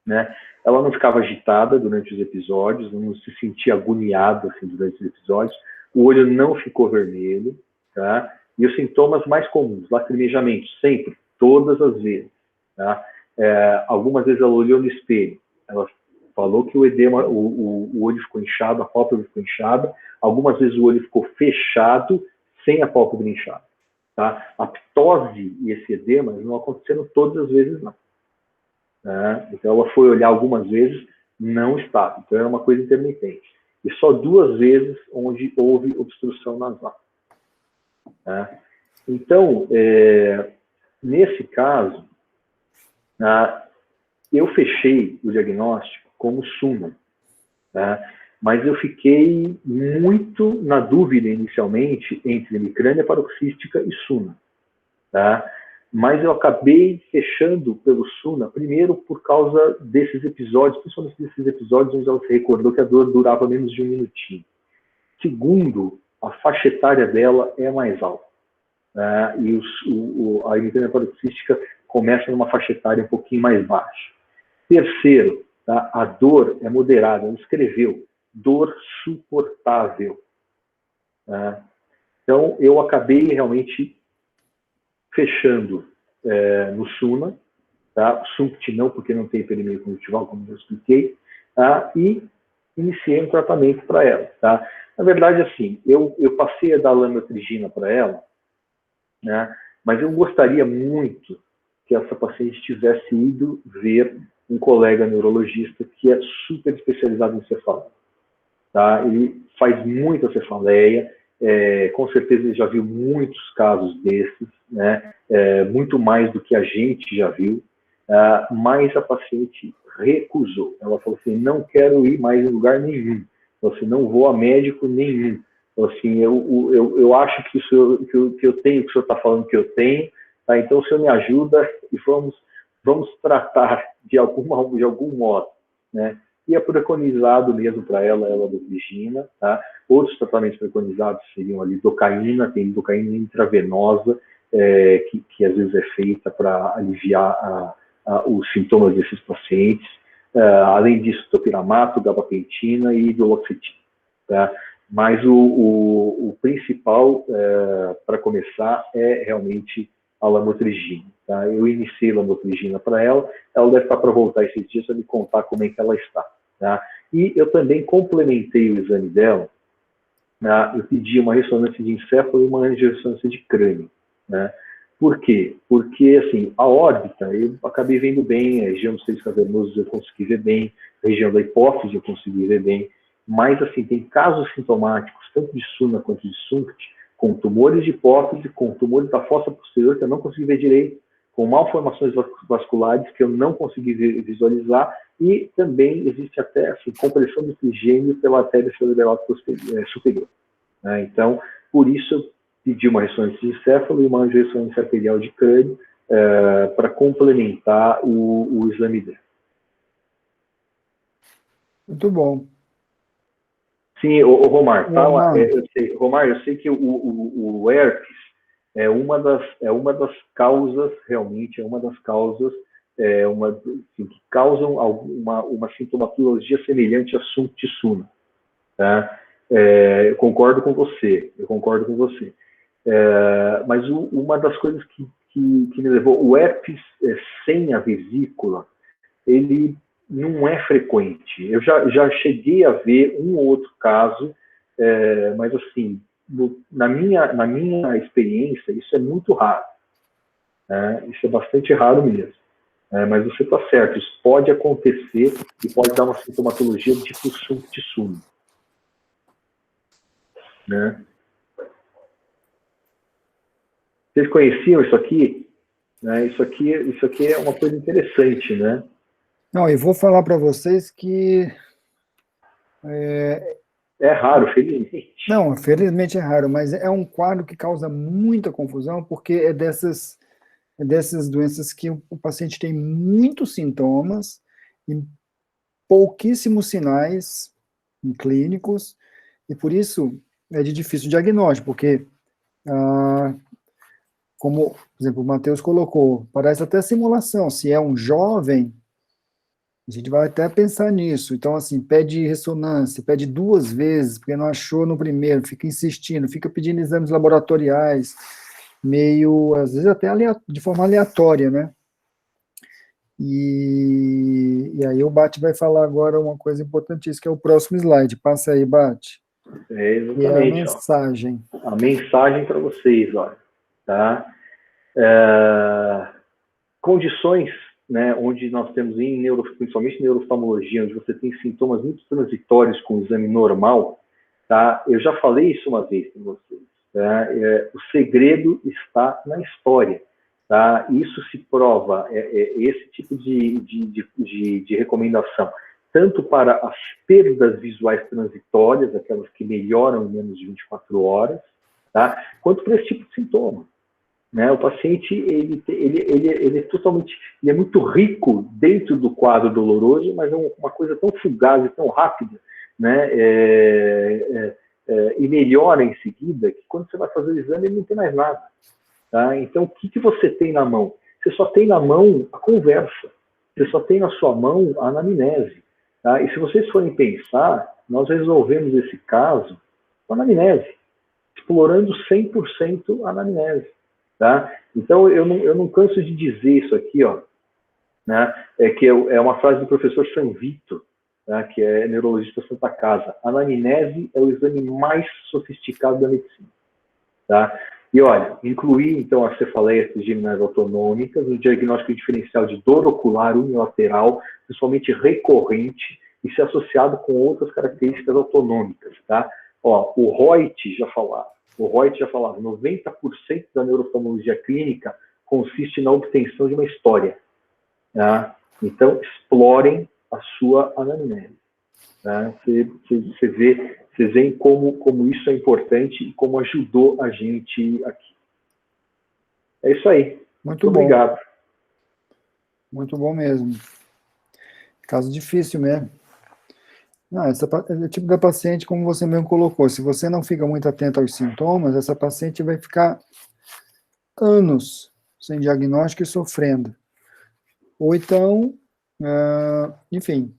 Né? Ela não ficava agitada durante os episódios, não se sentia agoniada assim, durante os episódios, o olho não ficou vermelho, tá? E os sintomas mais comuns, lacrimejamento, sempre, todas as vezes. Tá? Algumas vezes ela olhou no espelho, ela falou que o edema, o olho ficou inchado, a pálpebra ficou inchada, algumas vezes o olho ficou fechado, sem a pálpebra inchada. Tá? A ptose e esse edema não aconteceram todas as vezes, não. Né? Então, ela foi olhar algumas vezes, não estava. Então, era uma coisa intermitente. E só 2 vezes onde houve obstrução nasal. Né? Então, nesse caso, eu fechei o diagnóstico como Suna. Né? Mas eu fiquei muito na dúvida inicialmente entre hemicrânia paroxística e SUNA, tá? Mas eu acabei fechando pelo SUNA, primeiro por causa desses episódios, principalmente desses episódios onde ela se recordou que a dor durava menos de 1 minutinho. Segundo, a faixa etária dela é mais alta, né? E a hemicrânia paroxística começa numa faixa etária um pouquinho mais baixa. Terceiro, tá? A dor é moderada. Ela escreveu dor suportável, né? Então, eu acabei realmente fechando no SUNA, tá? SUNCT não, porque não tem hiperemia conjuntival, como eu expliquei, tá? E iniciei um tratamento para ela, tá? Na verdade, assim, eu passei a dar lamotrigina para ela, né? Mas eu gostaria muito que essa paciente tivesse ido ver um colega neurologista que é super especializado em cefaleia, tá? Ele faz muita cefaleia, com certeza ele já viu muitos casos desses, né? Muito mais do que a gente já viu, mas a paciente recusou. Ela falou assim, não quero ir mais em lugar nenhum. Falou assim, não vou a médico nenhum. Falou assim, eu acho que que eu tenho, que o senhor está falando que eu tenho, tá? Então o senhor me ajuda e vamos tratar de algum modo, né? E é preconizado mesmo para ela lamotrigina, tá? Outros tratamentos preconizados seriam ali lidocaína, tem lidocaína intravenosa, que às vezes é feita para aliviar os sintomas desses pacientes. Além disso, topiramato, gabapentina e duloxetina, tá? Mas o principal, para começar, é realmente a lamotrigina, tá? Eu iniciei a lamotrigina para ela deve estar para voltar esses dias para me contar como é que ela está, tá? E eu também complementei o exame dela, né? Eu pedi uma ressonância de encéfalo e uma ressonância de crânio, né? Por quê? Porque, assim, a órbita, eu acabei vendo bem, a região dos seios cavernosos eu consegui ver bem, a região da hipófise eu consegui ver bem, mas, assim, tem casos sintomáticos, tanto de SUNA quanto de SUNCT, com tumores de hipófise, com tumores da fossa posterior, que eu não consegui ver direito, com malformações vasculares, que eu não consegui visualizar, e também existe até, assim, compressão do trigêmeo pela artéria cerebral superior, né? Então, por isso, eu pedi uma ressonância de encéfalo e uma ressonância arterial de crânio para complementar o exame dela. Muito bom. Sim, o Romar, tá lá, Romar, eu sei que o herpes é uma das causas, realmente, que causam uma sintomatologia semelhante a SUNCT-SUNA, tá? Eu concordo com você. Mas uma das coisas que me levou, o herpes sem a vesícula, ele não é frequente. Eu já cheguei a ver um ou outro caso, mas assim, na minha experiência, isso é muito raro, né? Isso é bastante raro mesmo. Mas você está certo, isso pode acontecer e pode dar uma sintomatologia de tipo SUNCT-SUNA, né? Vocês conheciam isso aqui? Né? Isso aqui é uma coisa interessante, né? Não, e vou falar para vocês que... É raro, felizmente. Não, felizmente é raro, mas é um quadro que causa muita confusão, porque é dessas doenças que o paciente tem muitos sintomas e pouquíssimos sinais clínicos, e por isso é de difícil diagnóstico, porque, como, por exemplo, o Matheus colocou, parece até simulação. Se é um jovem, a gente vai até pensar nisso. Então, assim, pede ressonância, pede 2 vezes, porque não achou no primeiro, fica insistindo, fica pedindo exames laboratoriais, meio, às vezes até de forma aleatória, né? E aí o Bate vai falar agora uma coisa importantíssima, que é o próximo slide. Passa aí, Bate. Exatamente. E é a mensagem. Ó, a mensagem para vocês, olha, tá? Condições, né, onde nós temos, principalmente em neuroftalmologia, onde você tem sintomas muito transitórios com o exame normal, tá? Eu já falei isso uma vez com vocês, tá? O segredo está na história, tá? Isso se prova, esse tipo de recomendação tanto para as perdas visuais transitórias, aquelas que melhoram em menos de 24 horas, tá? Quanto para esse tipo de sintoma. Né? O paciente ele é totalmente, ele é muito rico dentro do quadro doloroso, mas é uma coisa tão fugaz e tão rápida, né? E melhora em seguida, que quando você vai fazer o exame, ele não tem mais nada. Tá? Então, o que você tem na mão? Você só tem na mão a conversa, você só tem na sua mão a anamnese. Tá? E se vocês forem pensar, nós resolvemos esse caso com anamnese, explorando 100% a anamnese. Tá? Então, eu não canso de dizer isso aqui, ó, né? É uma frase do professor Sanvito, tá? Que é neurologista Santa Casa. A anamnese é o exame mais sofisticado da medicina. Tá? E olha, incluir então as cefaleias trigeminais autonômicas no diagnóstico diferencial de dor ocular unilateral, principalmente recorrente, e se associado com outras características autonômicas. Tá? Ó, o Reut já falava, 90% da neuroftalmologia clínica consiste na obtenção de uma história. Tá? Então, explorem a sua anamnese. Tá? Vocês veem como isso é importante e como ajudou a gente aqui. É isso aí. Muito bom. Obrigado. Muito bom mesmo. Caso difícil mesmo. Não, é o tipo da paciente, como você mesmo colocou, se você não fica muito atento aos sintomas, essa paciente vai ficar anos sem diagnóstico e sofrendo. Ou então, enfim,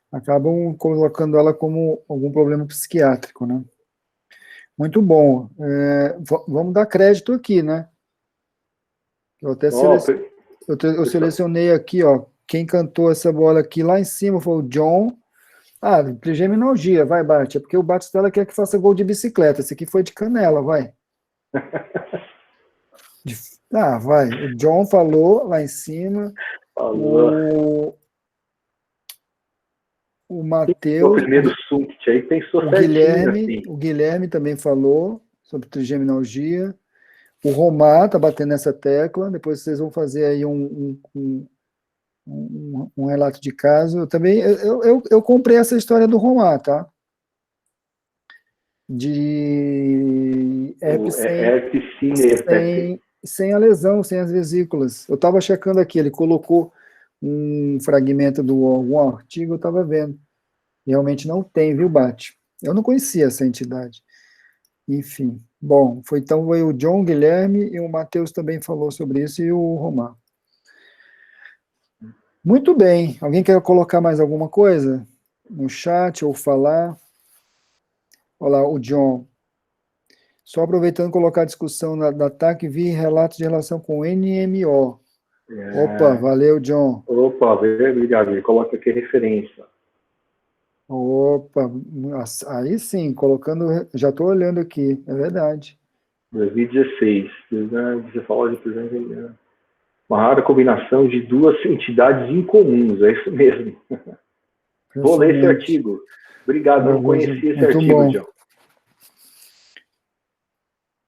acabam colocando ela como algum problema psiquiátrico, né? Muito bom. Vamos dar crédito aqui, né? Eu até selecionei aqui, ó, quem cantou essa bola aqui lá em cima foi o John. Trigeminalgia, vai, Bart. É porque o Batistella quer que faça gol de bicicleta. Esse aqui foi de canela, vai. Vai. O John falou lá em cima. Falou. O Matheus. O primeiro Sunkt aí pensou certinho. O Guilherme também falou sobre trigeminalgia. O Romar está batendo nessa tecla. Depois vocês vão fazer aí um relato de caso. Eu comprei essa história do Romar, tá? De herpes sem a lesão, sem as vesículas. Eu estava checando aqui, ele colocou um fragmento de algum artigo, eu estava vendo. Realmente não tem, viu, Bate? Eu não conhecia essa entidade. Enfim, bom, foi o John, Guilherme e o Matheus também falou sobre isso e o Romar. Muito bem. Alguém quer colocar mais alguma coisa no chat ou falar? Olha lá, o John. Só aproveitando colocar a discussão da TAC, vi relatos de relação com NMO. Opa, valeu, John. Opa, obrigado. Coloca aqui referência. Opa, aí sim, colocando, já estou olhando aqui, é verdade. 2016, você fala de presença, uma rara combinação de duas entidades incomuns, é isso mesmo. Vou ler esse artigo. Obrigado, não conhecia esse artigo, John.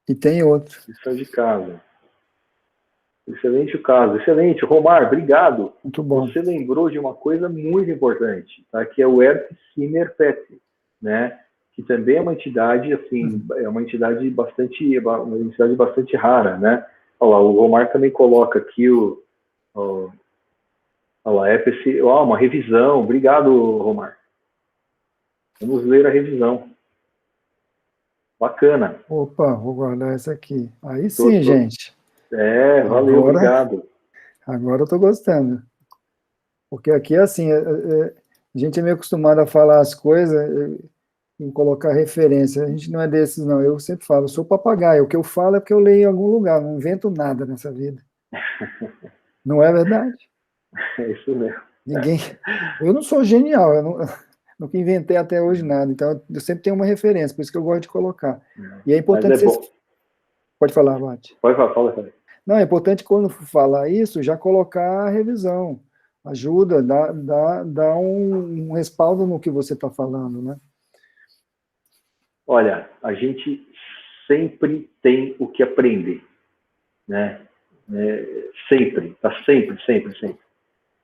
E tem outro. Lição de casa. Excelente o caso, excelente. Romar, obrigado. Muito bom. Você lembrou de uma coisa muito importante, tá? Que é o herpes Zimmer-PET, né? Que também é uma entidade, assim, é uma entidade bastante rara, né? Olha lá, o Romar também coloca aqui olha lá, herpes, uma revisão. Obrigado, Romar. Vamos ler a revisão. Bacana. Opa, vou guardar essa aqui. Aí sim, gente. Valeu, obrigado. Agora eu estou gostando. Porque aqui, assim, a gente é meio acostumado a falar as coisas e colocar referência. A gente não é desses, não. Eu sempre falo, eu sou papagaio. O que eu falo é porque eu leio em algum lugar. Não invento nada nessa vida. Não é verdade? É isso mesmo. Eu não sou genial. Eu nunca inventei até hoje nada. Então, eu sempre tenho uma referência. Por isso que eu gosto de colocar. E é importante vocês... Pode falar, Bate. Pode falar, fala. Não, é importante quando falar isso, já colocar a revisão. Ajuda, dá um respaldo no que você está falando, né? Olha, a gente sempre tem o que aprender, né? Sempre.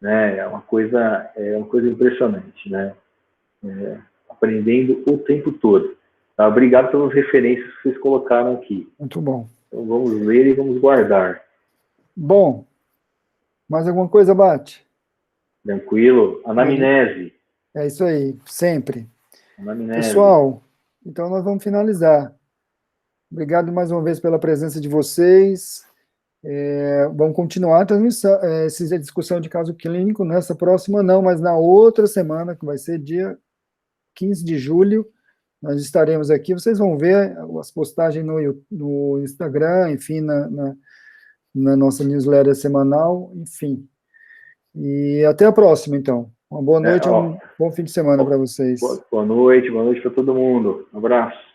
né? É uma coisa impressionante, né? Aprendendo o tempo todo. Tá? Obrigado pelas referências que vocês colocaram aqui. Muito bom. Então vamos ler e vamos guardar. Bom, mais alguma coisa, Bate? Tranquilo? Anamnese. É isso aí, sempre. Anamnese. Pessoal, então nós vamos finalizar. Obrigado mais uma vez pela presença de vocês. Vamos continuar a transmissão, essa discussão de caso clínico nessa próxima não, mas na outra semana, que vai ser dia 15 de julho, nós estaremos aqui. Vocês vão ver as postagens no Instagram, enfim, na nossa newsletter semanal, enfim. E até a próxima, então. Uma boa noite e um bom fim de semana para vocês. Boa noite para todo mundo. Um abraço.